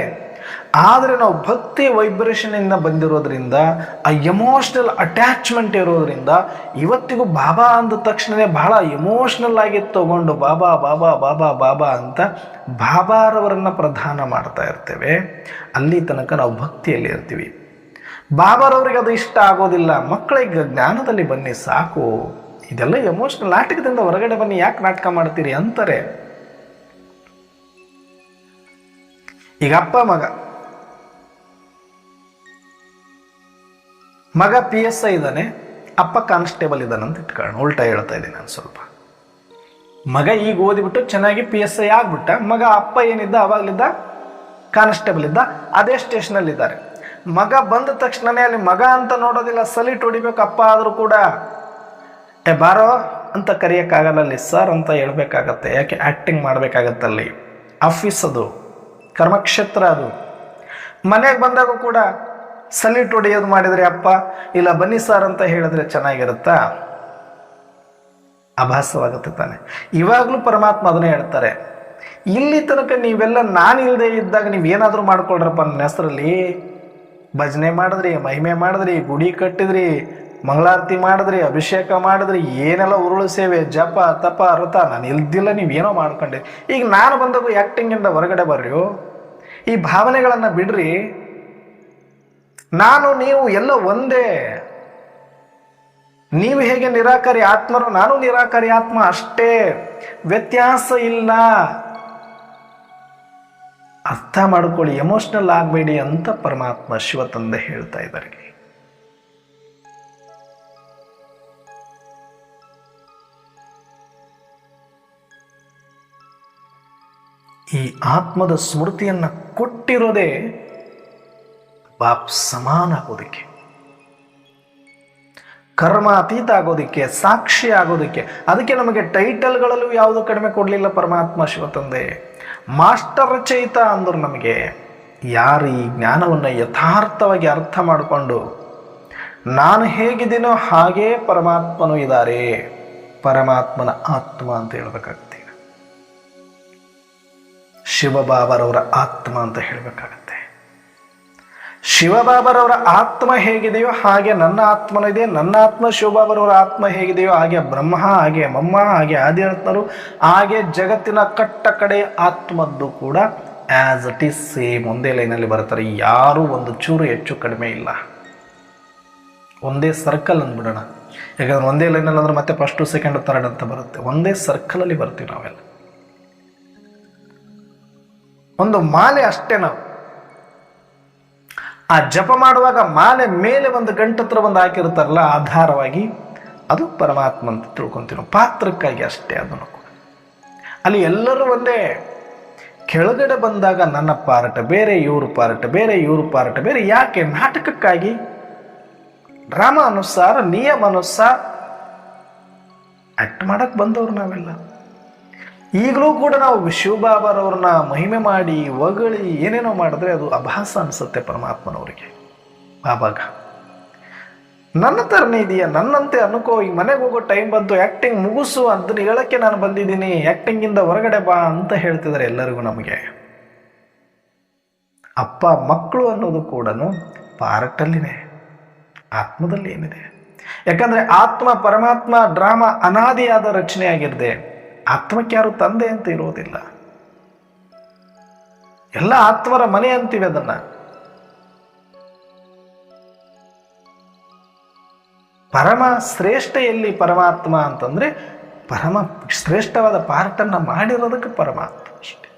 ಆದರೆ ನಾವು ಭಕ್ತಿ ವೈಬ್ರೇಷನ್ ಇಂದ ಬಂದಿರೋದ್ರಿಂದ, ಆ ಎಮೋಷನಲ್ ಅಟ್ಯಾಚ್ಮೆಂಟ್ ಇರೋದ್ರಿಂದ, ಇವತ್ತಿಗೂ ಬಾಬಾ ಅಂದ ತಕ್ಷಣವೇ ಬಹಳ ಎಮೋಷನಲ್ ಆಗಿ ತಗೊಂಡು ಬಾಬಾ ಬಾಬಾ ಬಾಬಾ ಬಾಬಾ ಅಂತ ಬಾಬಾರವರನ್ನ ಪ್ರಧಾನ ಮಾಡ್ತಾ ಇರ್ತೇವೆ. ಅಲ್ಲಿ ತನಕ ನಾವು ಭಕ್ತಿಯಲ್ಲಿ ಇರ್ತೀವಿ. ಬಾಬಾರವ್ರಿಗೆ ಅದು ಇಷ್ಟ ಆಗೋದಿಲ್ಲ. ಮಕ್ಕಳಿಗೆ ಜ್ಞಾನದಲ್ಲಿ ಬನ್ನಿ ಸಾಕು, ಇದೆಲ್ಲ ಎಮೋಷನಲ್, ನಾಟಕದಿಂದ ಹೊರಗಡೆ ಬನ್ನಿ, ಯಾಕೆ ನಾಟಕ ಮಾಡ್ತೀರಿ ಅಂತಾರೆ. ಈಗ ಅಪ್ಪ ಮಗ PSI ಇದ್ದಾನೆ, ಅಪ್ಪ ಕಾನ್ಸ್ಟೇಬಲ್ ಇದ್ದಾನೆ ಅಂತ ಇಟ್ಕೊಳ್ಳೋಣ. ಉಲ್ಟಾ ಹೇಳ್ತಾ ಇದ್ದೀನಿ ನಾನು ಸ್ವಲ್ಪ. ಮಗ ಈಗ ಓದಿಬಿಟ್ಟು ಚೆನ್ನಾಗಿ PSI ಆಗ್ಬಿಟ್ಟ. ಅಪ್ಪ ಏನಿದ್ದ ಅವಾಗಲಿದ್ದ ಕಾನ್ಸ್ಟೇಬಲ್ ಇದ್ದ, ಅದೇ ಸ್ಟೇಷನಲ್ಲಿದ್ದಾರೆ. ಮಗ ಬಂದ ತಕ್ಷಣನೇ ಅಲ್ಲಿ ಮಗ ಅಂತ ನೋಡೋದಿಲ್ಲ, ಸಲೀಟ್ ಹೊಡಿಬೇಕು. ಅಪ್ಪ ಆದರೂ ಕೂಡ ಬಾರೋ ಅಂತ ಕರೆಯೋಕ್ಕಾಗಲ್ಲ, ಅಲ್ಲಿ ಸರ್ ಅಂತ ಹೇಳ್ಬೇಕಾಗತ್ತೆ. ಯಾಕೆ? ಆ್ಯಕ್ಟಿಂಗ್ ಮಾಡಬೇಕಾಗತ್ತಲ್ಲಿ. ಆಫೀಸ್ ಅದು, ಕರ್ಮಕ್ಷೇತ್ರ ಅದು. ಮನೆಗೆ ಬಂದಾಗ ಕೂಡ ಸಲೀಟ್ ಹೊಡೆಯೋದು ಮಾಡಿದರೆ ಅಪ್ಪ, ಇಲ್ಲ ಬನ್ನಿ ಸರ್ ಅಂತ ಹೇಳಿದ್ರೆ ಚೆನ್ನಾಗಿರುತ್ತಾ? ಅಭಾಸವಾಗುತ್ತೆ ತಾನೆ. ಇವಾಗಲೂ ಪರಮಾತ್ಮ ಅದನ್ನೇ ಹೇಳ್ತಾರೆ, ಇಲ್ಲಿ ತನಕ ನೀವೆಲ್ಲ ನಾನು ಇಲ್ಲದೆ ಇದ್ದಾಗ ನೀವೇನಾದರೂ ಮಾಡ್ಕೊಳ್ರಪ್ಪ ನನ್ನ ಹೆಸರಲ್ಲಿ. ಭಜನೆ ಮಾಡಿದ್ರಿ, ಮಹಿಮೆ ಮಾಡಿದ್ರಿ, ಗುಡಿ ಕಟ್ಟಿದ್ರಿ, ಮಂಗಳಾರತಿ ಮಾಡಿದ್ರಿ, ಅಭಿಷೇಕ ಮಾಡಿದ್ರಿ, ಏನೆಲ್ಲ ಉರುಳು ಸೇವೆ, ಜಪ ತಪ ವ್ರತ, ನಾನು ಇಲ್ದಿಲ್ಲ, ನೀವೇನೋ ಮಾಡ್ಕೊಂಡೆ. ಈಗ ನಾನು ಬಂದಾಗ ಆ್ಯಕ್ಟಿಂಗಿಂದ ಹೊರಗಡೆ ಬರ್ರಿ, ಈ ಭಾವನೆಗಳನ್ನು ಬಿಡ್ರಿ. ನಾನು ನೀವು ಎಲ್ಲ ಒಂದೇ. ನೀವು ಹೇಗೆ ನಿರಾಕಾರಿ ಆತ್ಮರು, ನಾನು ನಿರಾಕಾರಿ ಆತ್ಮ, ಅಷ್ಟೇ, ವ್ಯತ್ಯಾಸ ಇಲ್ಲ. ಅರ್ಥ ಮಾಡ್ಕೊಳ್ಳಿ, ಎಮೋಷನಲ್ ಆಗಬೇಡಿ ಅಂತ ಪರಮಾತ್ಮ ಶಿವ ತಂದೆ ಹೇಳ್ತಾ ಇದ್ದಾರೆ. ಈ ಆತ್ಮದ ಸ್ಮೃತಿಯನ್ನ ಕೊಟ್ಟಿರೋದೇ ಬಾಪ್ ಸಮಾನ ಆಗೋದಕ್ಕೆ, ಕರ್ಮ ಅತೀತ ಆಗೋದಿಕ್ಕೆ, ಸಾಕ್ಷಿ ಆಗೋದಿಕ್ಕೆ. ಅದಕ್ಕೆ ನಮಗೆ ಟೈಟಲ್ಗಳಲ್ಲೂ ಯಾವುದು ಕಡಿಮೆ ಕೊಡಲಿಲ್ಲ ಪರಮಾತ್ಮ ಶಿವ ತಂದೆ. ಮಾಸ್ಟರ್ ರಚಯಿತ ಅಂದರು ನಮಗೆ. ಯಾರು ಈ ಜ್ಞಾನವನ್ನು ಯಥಾರ್ಥವಾಗಿ ಅರ್ಥ ಮಾಡಿಕೊಂಡು ನಾನು ಹೇಗಿದ್ದೀನೋ ಹಾಗೇ ಪರಮಾತ್ಮನು ಇದ್ದಾರೆ, ಪರಮಾತ್ಮನ ಆತ್ಮ ಅಂತ ಹೇಳ್ಬೇಕಾಗತ್ತೆ. ಶಿವಬಾಬರವರ ಆತ್ಮ ಅಂತ ಹೇಳಬೇಕಾಗತ್ತೆ. ಶಿವಬಾಬರವರ ಆತ್ಮ ಹೇಗಿದೆಯೋ ಹಾಗೆ ನನ್ನ ಆತ್ಮನೂ ಇದೆ, ನನ್ನ ಆತ್ಮ ಶಿವಬಾಬರವರ ಆತ್ಮ ಹೇಗಿದೆಯೋ ಹಾಗೆ ಬ್ರಹ್ಮ, ಹಾಗೆ ಮಮ್ಮ, ಹಾಗೆ ಆದಿರತ್ನರು, ಹಾಗೆ ಜಗತ್ತಿನ ಕಟ್ಟ ಕಡೆ ಆತ್ಮದ್ದು ಕೂಡ ಆಸ್ ಇಟ್ ಈಸ್ ಸೇಮ್ ಒಂದೇ ಲೈನಲ್ಲಿ ಬರ್ತಾರೆ. ಯಾರೂ ಒಂದು ಚೂರು ಹೆಚ್ಚು ಕಡಿಮೆ ಇಲ್ಲ. ಒಂದೇ ಸರ್ಕಲ್ ಅಂದ್ಬಿಡೋಣ, ಯಾಕಂದ್ರೆ ಒಂದೇ ಲೈನಲ್ಲಿ ಅಂದ್ರೆ ಮತ್ತೆ ಫಸ್ಟು ಸೆಕೆಂಡ್ ಥರ್ಡ್ ಅಂತ ಬರುತ್ತೆ. ಒಂದೇ ಸರ್ಕಲಲ್ಲಿ ಬರ್ತೀವಿ ನಾವೆಲ್ಲ. ಒಂದು ಮಾಲೆ ಅಷ್ಟೇ. ನಾವು ಆ ಜಪ ಮಾಡುವಾಗ ಮಾಲೆ ಮೇಲೆ ಒಂದು ಗಂಟತ್ರ ಒಂದು ಹಾಕಿರ್ತಾರಲ್ಲ ಆಧಾರವಾಗಿ, ಅದು ಪರಮಾತ್ಮ ಅಂತ ತಿಳ್ಕೊಂತೀವಿ ನಾವು, ಪಾತ್ರಕ್ಕಾಗಿ ಅಷ್ಟೇ. ಅದನ್ನು ಕೂಡ ಅಲ್ಲಿ ಎಲ್ಲರೂ ಒಂದೇ. ಕೆಳಗಡೆ ಬಂದಾಗ ನನ್ನ ಪಾರ್ಟ್ ಬೇರೆ, ಇವ್ರ ಪಾರ್ಟ್ ಬೇರೆ, ಇವ್ರ ಪಾರ್ಟ್ ಬೇರೆ. ಯಾಕೆ? ನಾಟಕಕ್ಕಾಗಿ, ಡ್ರಾಮಾ ಅನುಸಾರ, ನಿಯಮ ಅನುಸಾರ ಆಕ್ಟ್ ಮಾಡಕ್ ಬಂದವರು ನಾವೆಲ್ಲ. ಈಗಲೂ ಕೂಡ ನಾವು ಶಿವಬಾಬರವ್ರನ್ನ ಮಹಿಮೆ ಮಾಡಿ ಹೊಗಳಿ ಏನೇನೋ ಮಾಡಿದ್ರೆ ಅದು ಅಭಾಸ ಅನಿಸುತ್ತೆ ಪರಮಾತ್ಮನವರಿಗೆ. ಬಾಬಾಗ ನನ್ನ ಥರನೇ ಇದೆಯಾ, ನನ್ನಂತೆ ಅನ್ಕೋ, ಈಗ ಮನೆಗೆ ಹೋಗೋ ಟೈಮ್ ಬಂತು, ಆ್ಯಕ್ಟಿಂಗ್ ಮುಗಿಸು ಅಂತ ಹೇಳಕ್ಕೆ ನಾನು ಬಂದಿದ್ದೀನಿ, ಆ್ಯಕ್ಟಿಂಗಿಂದ ಹೊರಗಡೆ ಬಾ ಅಂತ ಹೇಳ್ತಿದ್ದಾರೆ ಎಲ್ಲರಿಗೂ ನಮಗೆ. ಅಪ್ಪ ಮಕ್ಕಳು ಅನ್ನೋದು ಕೂಡ ಪಾರ್ಟಲ್ಲಿನೇ, ಆತ್ಮದಲ್ಲಿ ಏನಿದೆ. ಯಾಕಂದರೆ ಆತ್ಮ ಪರಮಾತ್ಮ ಡ್ರಾಮಾ ಅನಾದಿಯಾದ ರಚನೆ ಆಗಿರದೆ ಆತ್ಮಕ್ಕೆ ಯಾರು ತಂದೆ ಅಂತ ಇರೋದಿಲ್ಲ. ಎಲ್ಲ ಆತ್ಮರ ಮನೆ ಅಂತೀವಿ ಅದನ್ನ. ಪರಮ ಶ್ರೇಷ್ಠ ಎಲ್ಲಿ ಪರಮಾತ್ಮ ಅಂತಂದ್ರೆ ಪರಮ ಶ್ರೇಷ್ಠವಾದ ಪಾರ್ಟನ್ನ ಮಾಡಿರೋದಕ್ಕೆ ಪರಮಾತ್ಮ ಅಷ್ಟೆ.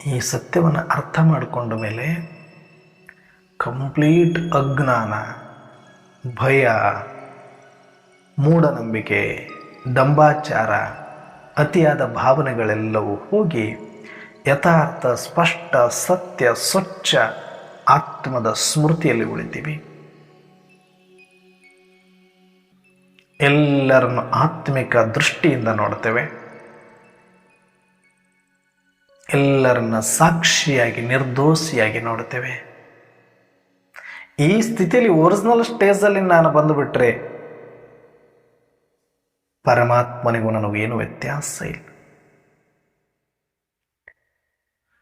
ಈ ಸತ್ಯವನ್ನು ಅರ್ಥ ಮಾಡಿಕೊಂಡ ಮೇಲೆ ಕಂಪ್ಲೀಟ್ ಅಜ್ಞಾನ, ಭಯ, ಮೂಢನಂಬಿಕೆ, ದಂಬಾಚಾರ, ಅತಿಯಾದ ಭಾವನೆಗಳೆಲ್ಲವೂ ಹೋಗಿ ಯಥಾರ್ಥ, ಸ್ಪಷ್ಟ, ಸತ್ಯ, ಸ್ವಚ್ಛ ಆತ್ಮದ ಸ್ಮೃತಿಯಲ್ಲಿ ಉಳಿತೀವಿ. ಎಲ್ಲರನ್ನು ಆತ್ಮಿಕ ದೃಷ್ಟಿಯಿಂದ ನೋಡ್ತೇವೆ. ಎಲ್ಲರನ್ನ ಸಾಕ್ಷಿಯಾಗಿ, ನಿರ್ದೋಷಿಯಾಗಿ ನೋಡ್ತೇವೆ. ಈ ಸ್ಥಿತಿಯಲ್ಲಿ ಒರಿಜಿನಲ್ ಸ್ಟೇಜಲ್ಲಿ ನಾನು ಬಂದುಬಿಟ್ರೆ ಪರಮಾತ್ಮನಿಗೂ ನನಗೂ ಏನು ವ್ಯತ್ಯಾಸ ಇಲ್ಲ.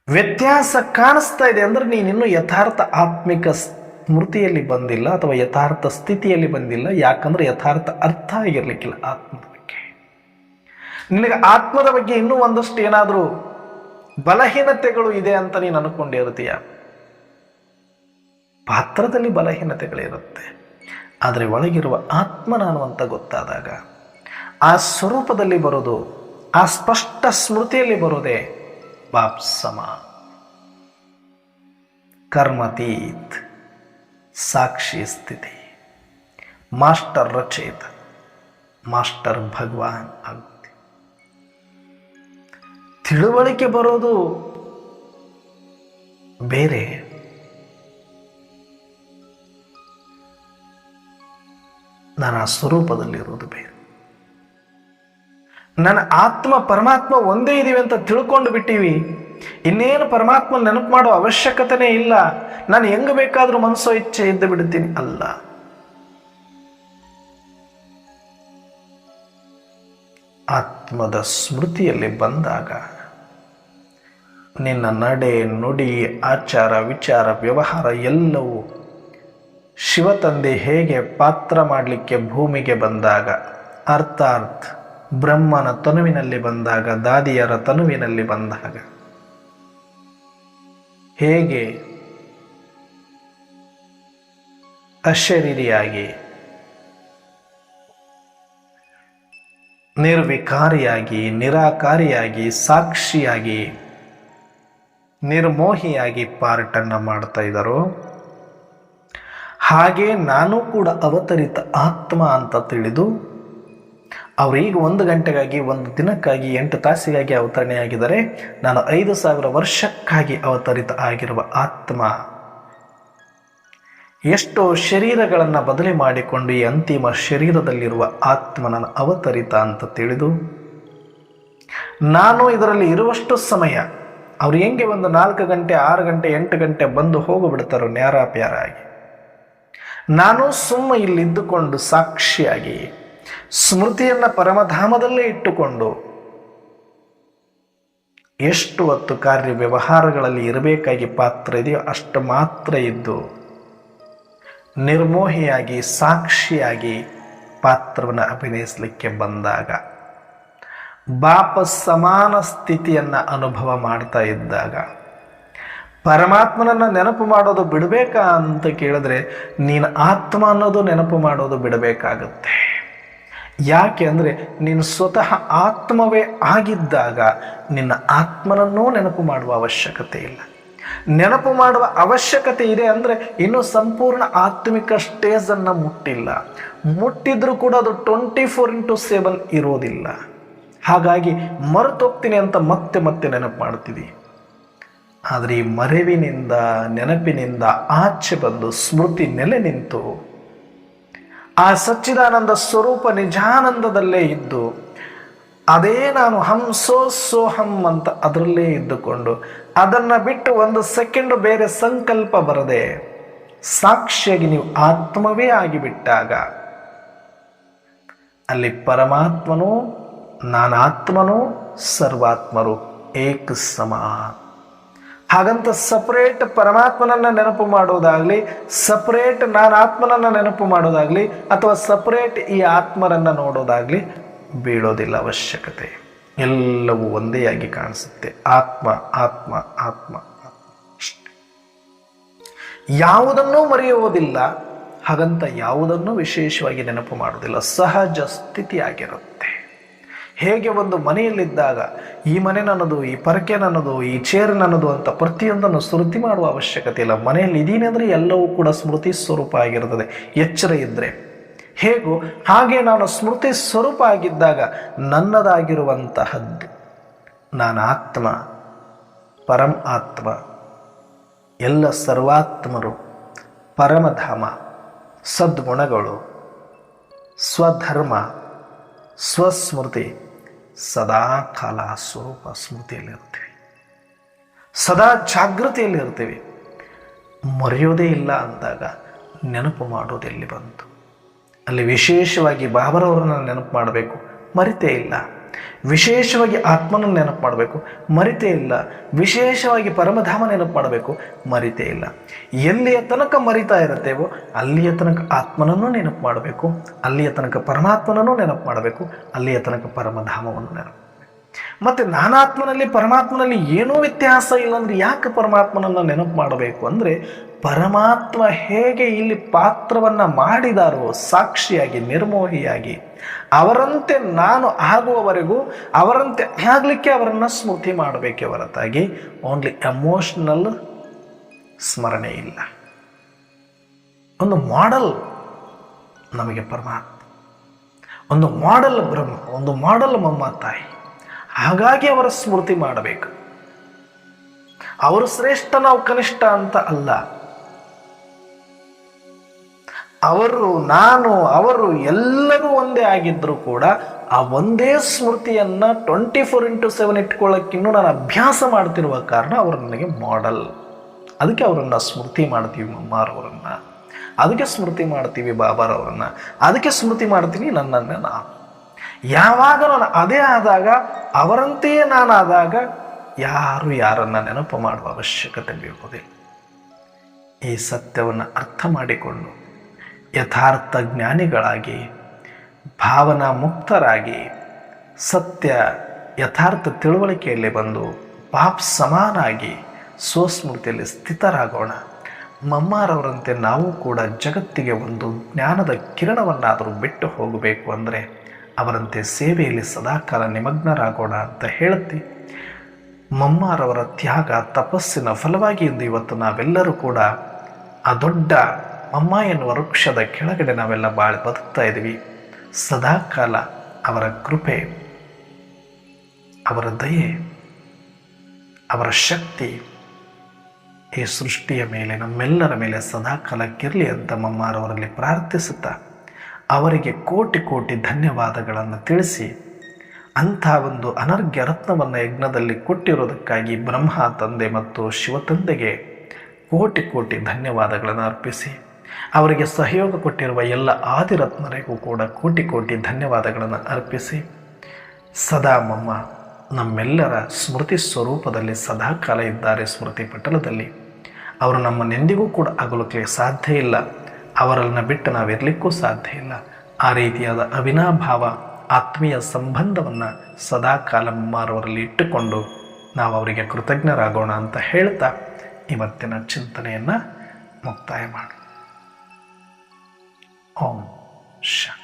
ವ್ಯತ್ಯಾಸ ಕಾಣಿಸ್ತಾ ಇದೆ ಅಂದ್ರೆ ನೀನಿನ್ನೂ ಯಥಾರ್ಥ ಆತ್ಮಿಕ ಸ್ಮೃತಿಯಲ್ಲಿ ಬಂದಿಲ್ಲ, ಅಥವಾ ಯಥಾರ್ಥ ಸ್ಥಿತಿಯಲ್ಲಿ ಬಂದಿಲ್ಲ. ಯಾಕಂದ್ರೆ ಯಥಾರ್ಥ ಅರ್ಥ ಆಗಿರ್ಲಿಕ್ಕಿಲ್ಲ ಆತ್ಮದ ಬಗ್ಗೆ. ನಿನಗೆ ಆತ್ಮದ ಬಗ್ಗೆ ಇನ್ನೂ ಒಂದಷ್ಟು ಏನಾದರೂ ಬಲಹೀನತೆಗಳು ಇದೆ ಅಂತ ನೀನು ಅನ್ಕೊಂಡಿರ್ತೀಯ. ಪಾತ್ರದಲ್ಲಿ ಬಲಹೀನತೆಗಳಿರುತ್ತೆ, ಆದರೆ ಒಳಗಿರುವ ಆತ್ಮ ನಾನು ಅಂತ ಗೊತ್ತಾದಾಗ ಆ ಸ್ವರೂಪದಲ್ಲಿ ಬರೋದು, ಆ ಸ್ಪಷ್ಟ ಸ್ಮೃತಿಯಲ್ಲಿ ಬರೋದೇ ಬಾಪ್ ಸಮ, ಕರ್ಮತೀತ್, ಸಾಕ್ಷಿ ಸ್ಥಿತಿ, ಮಾಸ್ಟರ್ ರಚಯಿತ, ಮಾಸ್ಟರ್ ಭಗವಾನ್ ಆಗುತ್ತೆ. ತಿಳುವಳಿಕೆ ಬರೋದು ಬೇರೆ, ನಾನು ಆ ಸ್ವರೂಪದಲ್ಲಿರೋದು ಬೇರೆ. ನನ್ನ ಆತ್ಮ ಪರಮಾತ್ಮ ಒಂದೇ ಇದೀವಿ ಅಂತ ತಿಳ್ಕೊಂಡು ಬಿಟ್ಟಿವಿ. ಇನ್ನೇನು ಪರಮಾತ್ಮ ನೆನಪು ಮಾಡೋ ಅವಶ್ಯಕತೆನೇ ಇಲ್ಲ. ನಾನು ಹೆಂಗ ಬೇಕಾದ್ರೂ ಮನಸ್ಸೋ ಇಚ್ಛೆ ಇದ್ದು ಬಿಡ್ತೀನಿ ಅಲ್ಲ. ಆತ್ಮದ ಸ್ಮೃತಿಯಲ್ಲಿ ಬಂದಾಗ ನಿನ್ನ ನಡೆ, ನುಡಿ, ಆಚಾರ, ವಿಚಾರ, ವ್ಯವಹಾರ ಎಲ್ಲವೂ ಶಿವತಂದೆ ಹೇಗೆ ಪಾತ್ರ ಮಾಡಲಿಕ್ಕೆ ಭೂಮಿಗೆ ಬಂದಾಗ, ಅರ್ಥಾತ್ ಬ್ರಹ್ಮನ ತನುವಿನಲ್ಲಿ ಬಂದಾಗ, ದಾದಿಯರ ತನುವಿನಲ್ಲಿ ಬಂದಾಗ ಹೇಗೆ ಅಶರೀರಿಯಾಗಿ, ನಿರ್ವಿಕಾರಿಯಾಗಿ, ನಿರಾಕಾರಿಯಾಗಿ, ಸಾಕ್ಷಿಯಾಗಿ, ನಿರ್ಮೋಹಿಯಾಗಿ ಪಾರ್ಟನ್ನು ಮಾಡ್ತಾ ಇದ್ದಾರೋ ಹಾಗೆ ನಾನು ಕೂಡ ಅವತರಿತ ಆತ್ಮ ಅಂತ ತಿಳಿದು ಅವರೀಗ 1 ಗಂಟೆಗಾಗಿ, 1 ದಿನಕ್ಕಾಗಿ, 8 ತಾಸಿಗಾಗಿ ಅವತರಣೆಯಾಗಿದ್ದಾರೆ. ನಾನು 5,000 ವರ್ಷಕ್ಕಾಗಿ ಅವತರಿತ ಆಗಿರುವ ಆತ್ಮ. ಎಷ್ಟೋ ಶರೀರಗಳನ್ನು ಬದಲಿ ಮಾಡಿಕೊಂಡು ಈ ಅಂತಿಮ ಶರೀರದಲ್ಲಿರುವ ಆತ್ಮನ ಅವತರಿತ ಅಂತ ತಿಳಿದು ನಾನು ಇದರಲ್ಲಿ ಇರುವಷ್ಟು ಸಮಯ ಅವ್ರು ಹೆಂಗೆ ಒಂದು 4 ಗಂಟೆ, 6 ಗಂಟೆ, 8 ಗಂಟೆ ಬಂದು ಹೋಗಿಬಿಡ್ತಾರೋ ನ್ಯಾರಾಪ್ಯಾರಾಗಿ, ನಾನು ಇಲ್ಲಿದ್ದುಕೊಂಡು ಸಾಕ್ಷಿಯಾಗಿ ಸ್ಮೃತಿಯನ್ನು ಪರಮಧಾಮದಲ್ಲೇ ಇಟ್ಟುಕೊಂಡು ಎಷ್ಟು ಹೊತ್ತು ಕಾರ್ಯ ವ್ಯವಹಾರಗಳಲ್ಲಿ ಇರಬೇಕಾಗಿ ಪಾತ್ರ ಇದೆಯೋ ಅಷ್ಟು ಮಾತ್ರ ಇದ್ದು ನಿರ್ಮೋಹಿಯಾಗಿ ಸಾಕ್ಷಿಯಾಗಿ ಪಾತ್ರವನ್ನು ಅಭಿನಯಿಸಲಿಕ್ಕೆ ಬಂದಾಗ, ಬಾಪ ಸಮಾನ ಸ್ಥಿತಿಯನ್ನು ಅನುಭವ ಮಾಡ್ತಾ ಇದ್ದಾಗ ಪರಮಾತ್ಮನನ್ನು ನೆನಪು ಮಾಡೋದು ಬಿಡಬೇಕಾ ಅಂತ ಕೇಳಿದ್ರೆ ನೀನು ಆತ್ಮ ಅನ್ನೋದು ನೆನಪು ಮಾಡೋದು ಬಿಡಬೇಕಾಗುತ್ತೆ. ಯಾಕೆ ಅಂದರೆ ನೀನು ಸ್ವತಃ ಆತ್ಮವೇ ಆಗಿದ್ದಾಗ ನಿನ್ನ ಆತ್ಮನನ್ನೂ ನೆನಪು ಮಾಡುವ ಅವಶ್ಯಕತೆ ಇಲ್ಲ. ನೆನಪು ಮಾಡುವ ಅವಶ್ಯಕತೆ ಇದೆ ಅಂದರೆ ಇನ್ನೂ ಸಂಪೂರ್ಣ ಆತ್ಮಿಕ ಸ್ಟೇಜನ್ನು ಮುಟ್ಟಿದ್ರೂ ಕೂಡ ಅದು 24/7 ಇರೋದಿಲ್ಲ. ಹಾಗಾಗಿ ಮರೆತೋಗ್ತೀನಿ ಅಂತ ಮತ್ತೆ ಮತ್ತೆ ನೆನಪು ಮಾಡ್ತೀವಿ. ಆದರೆ ಈ ಮರೆವಿನಿಂದ, ನೆನಪಿನಿಂದ ಆಚೆ ಬಂದು ಸ್ಮೃತಿ ನೆಲೆ ನಿಂತು ಆ ಸಚ್ಚಿದಾನಂದ ಸ್ವರೂಪ ನಿಜಾನಂದದಲ್ಲೇ ಇದ್ದು ಅದೇ ನಾನು ಸೋಹಂ ಅಂತ ಅದರಲ್ಲೇ ಇದ್ದುಕೊಂಡು ಅದನ್ನು ಬಿಟ್ಟು 1 ಸೆಕೆಂಡು ಬೇರೆ ಸಂಕಲ್ಪ ಬರದೆ ಸಾಕ್ಷಿಯಾಗಿ ನೀವು ಆತ್ಮವೇ ಆಗಿಬಿಟ್ಟಾಗ ಅಲ್ಲಿ ಪರಮಾತ್ಮನು ನಾನಾತ್ಮನು ಸರ್ವಾತ್ಮರು ಏಕ ಸಮಾನ್. ಹಾಗಂತ ಸಪರೇಟ್ ಪರಮಾತ್ಮನನ್ನು ನೆನಪು ಮಾಡೋದಾಗಲಿ, ಸಪರೇಟ್ ನಾನಾತ್ಮನನ್ನು ನೆನಪು ಮಾಡೋದಾಗಲಿ, ಅಥವಾ ಸಪರೇಟ್ ಈ ಆತ್ಮರನ್ನು ನೋಡೋದಾಗಲಿ ಬೀಳೋದಿಲ್ಲ ಅವಶ್ಯಕತೆ. ಎಲ್ಲವೂ ಒಂದೇ ಆಗಿ ಕಾಣಿಸುತ್ತೆ. ಆತ್ಮ ಆತ್ಮ ಆತ್ಮ ಅಷ್ಟೇ. ಯಾವುದನ್ನೂ ಮರೆಯುವುದಿಲ್ಲ, ಹಾಗಂತ ಯಾವುದನ್ನೂ ವಿಶೇಷವಾಗಿ ನೆನಪು ಮಾಡೋದಿಲ್ಲ. ಸಹಜ ಸ್ಥಿತಿ ಆಗಿರುತ್ತೆ. ಹೇಗೆ ಒಂದು ಮನೆಯಲ್ಲಿದ್ದಾಗ ಈ ಮನೆ ನನ್ನದು, ಈ ಪರಕೆ ನನ್ನದು, ಈ ಚೇರ್ ನನ್ನದು ಅಂತ ಪ್ರತಿಯೊಂದನ್ನು ಸ್ಮೃತಿ ಮಾಡುವ ಅವಶ್ಯಕತೆ ಇಲ್ಲ. ಮನೆಯಲ್ಲಿ ಇದ್ದೀನಿ ಅಂದರೆ ಎಲ್ಲವೂ ಕೂಡ ಸ್ಮೃತಿ ಸ್ವರೂಪ ಆಗಿರುತ್ತದೆ ಎಚ್ಚರ ಇದ್ದರೆ. ಹೇಗೋ ಹಾಗೆ ನಾನು ಸ್ಮೃತಿ ಸ್ವರೂಪ ಆಗಿದ್ದಾಗ ನನ್ನದಾಗಿರುವಂತಹದ್ದು ನಾನು ಆತ್ಮ, ಪರಂ ಆತ್ಮ, ಎಲ್ಲ ಸರ್ವಾತ್ಮರು, ಪರಮಧಾಮ, ಸದ್ಗುಣಗಳು, ಸ್ವಧರ್ಮ, ಸ್ವಸ್ಮೃತಿ ಸದಾ ಕಾಲ ಸ್ವರೂಪ ಸ್ಮೃತಿಯಲ್ಲಿರ್ತೀವಿ, ಸದಾ ಜಾಗೃತಿಯಲ್ಲಿರ್ತೀವಿ. ಮರೆಯೋದೇ ಇಲ್ಲ ಅಂದಾಗ ನೆನಪು ಮಾಡೋದೆಲ್ಲಿ ಬಂತು? ಅಲ್ಲಿ ವಿಶೇಷವಾಗಿ ಬಾಬರವರನ್ನು ನೆನಪು ಮಾಡಬೇಕು, ಮರಿತೇ ಇಲ್ಲ. ವಿಶೇಷವಾಗಿ ಆತ್ಮನನ್ನು ನೆನಪು ಮಾಡಬೇಕು, ಮರಿತೇ ಇಲ್ಲ. ವಿಶೇಷವಾಗಿ ಪರಮಧಾಮ ನೆನಪು ಮಾಡಬೇಕು, ಮರಿತೇ ಇಲ್ಲ. ಎಲ್ಲಿಯ ತನಕ ಮರಿತಾ ಇರುತ್ತೇವೋ ಅಲ್ಲಿಯ ತನಕ ಆತ್ಮನನ್ನು ನೆನಪು ಮಾಡಬೇಕು, ಅಲ್ಲಿಯ ತನಕ ಪರಮಾತ್ಮನನ್ನು ನೆನಪು ಮಾಡಬೇಕು, ಅಲ್ಲಿಯ ತನಕ ಪರಮಧಾಮವನ್ನು ನೆನಪು. ಮತ್ತು ನಾನಾತ್ಮನಲ್ಲಿ ಪರಮಾತ್ಮನಲ್ಲಿ ಏನೂ ವ್ಯತ್ಯಾಸ ಇಲ್ಲ ಅಂದರೆ ಯಾಕೆ ಪರಮಾತ್ಮನನ್ನು ನೆನಪು ಮಾಡಬೇಕು ಅಂದರೆ, ಪರಮಾತ್ಮ ಹೇಗೆ ಇಲ್ಲಿ ಪಾತ್ರವನ್ನು ಮಾಡಿದಾರೋ ಸಾಕ್ಷಿಯಾಗಿ, ನಿರ್ಮೋಹಿಯಾಗಿ, ಅವರಂತೆ ನಾನು ಆಗುವವರೆಗೂ ಅವರಂತೆ ಆಗಲಿಕ್ಕೆ ಅವರನ್ನು ಸ್ಮೃತಿ ಮಾಡಬೇಕೇ ಹೊರತಾಗಿ ಓನ್ಲಿ ಎಮೋಷನಲ್ ಸ್ಮರಣೆ ಇಲ್ಲ. ಒಂದು ಮಾಡೆಲ್ ನಮಗೆ ಪರಮಾತ್ಮ, ಒಂದು ಮಾಡೆಲ್ ಬ್ರಹ್ಮ, ಒಂದು ಮಾಡೆಲ್ ಮಮ್ಮ ತಾಯಿ. ಹಾಗಾಗಿ ಅವರ ಸ್ಮೃತಿ ಮಾಡಬೇಕು. ಅವರು ಶ್ರೇಷ್ಠ, ನಾವು ಕನಿಷ್ಠ ಅಂತ ಅಲ್ಲ. ಅವರು, ನಾನು, ಅವರು ಎಲ್ಲರೂ ಒಂದೇ ಆಗಿದ್ದರೂ ಕೂಡ ಆ ಒಂದೇ ಸ್ಮೃತಿಯನ್ನು 24/7 ಇಟ್ಕೊಳ್ಳೋಕ್ಕಿನ್ನೂ ನಾನು ಅಭ್ಯಾಸ ಮಾಡ್ತಿರುವ ಕಾರಣ ಅವರು ನನಗೆ ಮಾಡೆಲ್. ಅದಕ್ಕೆ ಅವರನ್ನು ಸ್ಮೃತಿ ಮಾಡ್ತೀವಿ, ಮಮ್ಮಾರವರನ್ನು. ಅದಕ್ಕೆ ಸ್ಮೃತಿ ಮಾಡ್ತೀವಿ, ಬಾಬಾರವರನ್ನು. ಅದಕ್ಕೆ ಸ್ಮೃತಿ ಮಾಡ್ತೀನಿ ನನ್ನನ್ನು ನಾನು. ಯಾವಾಗ ನಾನು ಅದೇ ಆದಾಗ, ಅವರಂತೆಯೇ ನಾನಾದಾಗ ಯಾರು ಯಾರನ್ನು ನೆನಪು ಮಾಡುವ ಅವಶ್ಯಕತೆ ಬೀಳುವುದಿಲ್ಲ. ಈ ಸತ್ಯವನ್ನು ಅರ್ಥ ಮಾಡಿಕೊಂಡು ಯಥಾರ್ಥ ಜ್ಞಾನಿಗಳಾಗಿ, ಭಾವನಾ ಮುಕ್ತರಾಗಿ, ಸತ್ಯ ಯಥಾರ್ಥ ತಿಳುವಳಿಕೆಯಲ್ಲಿ ಬಂದು ಪಾಪ್ ಸಮಾನಾಗಿ ಸ್ವಸ್ಮೃತಿಯಲ್ಲಿ ಸ್ಥಿತರಾಗೋಣ. ಮಮ್ಮಾರವರಂತೆ ನಾವು ಕೂಡ ಜಗತ್ತಿಗೆ ಒಂದು ಜ್ಞಾನದ ಕಿರಣವನ್ನಾದರೂ ಬಿಟ್ಟು ಹೋಗಬೇಕು ಅಂದರೆ ಅವರಂತೆ ಸೇವೆಯಲ್ಲಿ ಸದಾಕಾಲ ನಿಮಗ್ನರಾಗೋಣ ಅಂತ ಹೇಳುತ್ತಿ, ಮಮ್ಮಾರವರ ತ್ಯಾಗ ತಪಸ್ಸಿನ ಫಲವಾಗಿ ಇಂದು ಇವತ್ತು ನಾವೆಲ್ಲರೂ ಕೂಡ ಆ ದೊಡ್ಡ ಮಮ್ಮ ಎನ್ನುವ ವೃಕ್ಷದ ಕೆಳಗಡೆ ನಾವೆಲ್ಲ ಬದುಕ್ತಾ ಇದ್ದೀವಿ. ಸದಾಕಾಲ ಅವರ ಕೃಪೆ, ಅವರ ದಯೆ, ಅವರ ಶಕ್ತಿ ಈ ಸೃಷ್ಟಿಯ ಮೇಲೆ ನಮ್ಮೆಲ್ಲರ ಮೇಲೆ ಸದಾಕಾಲಕ್ಕಿರಲಿ ಅಂತ ಮಮ್ಮಾರವರಲ್ಲಿ ಪ್ರಾರ್ಥಿಸುತ್ತಾ ಅವರಿಗೆ ಕೋಟಿ ಕೋಟಿ ಧನ್ಯವಾದಗಳನ್ನು ತಿಳಿಸಿ, ಅಂಥ ಒಂದು ಅನರ್ಘ್ಯ ರತ್ನವನ್ನು ಯಜ್ಞದಲ್ಲಿ ಕೊಟ್ಟಿರೋದಕ್ಕಾಗಿ ಬ್ರಹ್ಮ ತಂದೆ ಮತ್ತು ಶಿವತಂದೆಗೆ ಕೋಟಿ ಕೋಟಿ ಧನ್ಯವಾದಗಳನ್ನು ಅರ್ಪಿಸಿ, ಅವರಿಗೆ ಸಹಯೋಗ ಕೊಟ್ಟಿರುವ ಎಲ್ಲ ಆದಿರತ್ನರಿಗೂ ಕೂಡ ಕೋಟಿ ಕೋಟಿ ಧನ್ಯವಾದಗಳನ್ನು ಅರ್ಪಿಸಿ, ಸದಾ ಮಮ್ಮ ನಮ್ಮೆಲ್ಲರ ಸ್ಮೃತಿ ಸ್ವರೂಪದಲ್ಲಿ ಸದಾಕಾಲ ಇದ್ದಾರೆ. ಸ್ಮೃತಿ ಪಟಲದಲ್ಲಿ ಅವರು ನಮ್ಮನ್ನೆಂದಿಗೂ ಕೂಡ ಅಗಲಕ್ಕೆ ಸಾಧ್ಯ ಇಲ್ಲ, ಅವರನ್ನು ಬಿಟ್ಟು ನಾವಿರಲಿಕ್ಕೂ ಸಾಧ್ಯ ಇಲ್ಲ. ಆ ರೀತಿಯಾದ ಅವಿನಾಭಾವ ಆತ್ಮೀಯ ಸಂಬಂಧವನ್ನು ಸದಾಕಾಲ ಮಮ್ಮಾರವರಲ್ಲಿ ಇಟ್ಟುಕೊಂಡು ನಾವು ಅವರಿಗೆ ಕೃತಜ್ಞರಾಗೋಣ ಅಂತ ಹೇಳ್ತಾ ಇವತ್ತಿನ ಚಿಂತನೆಯನ್ನು ಮುಕ್ತಾಯ ಮಾಡಿ. ಓಂ ಶಾಂತಿ.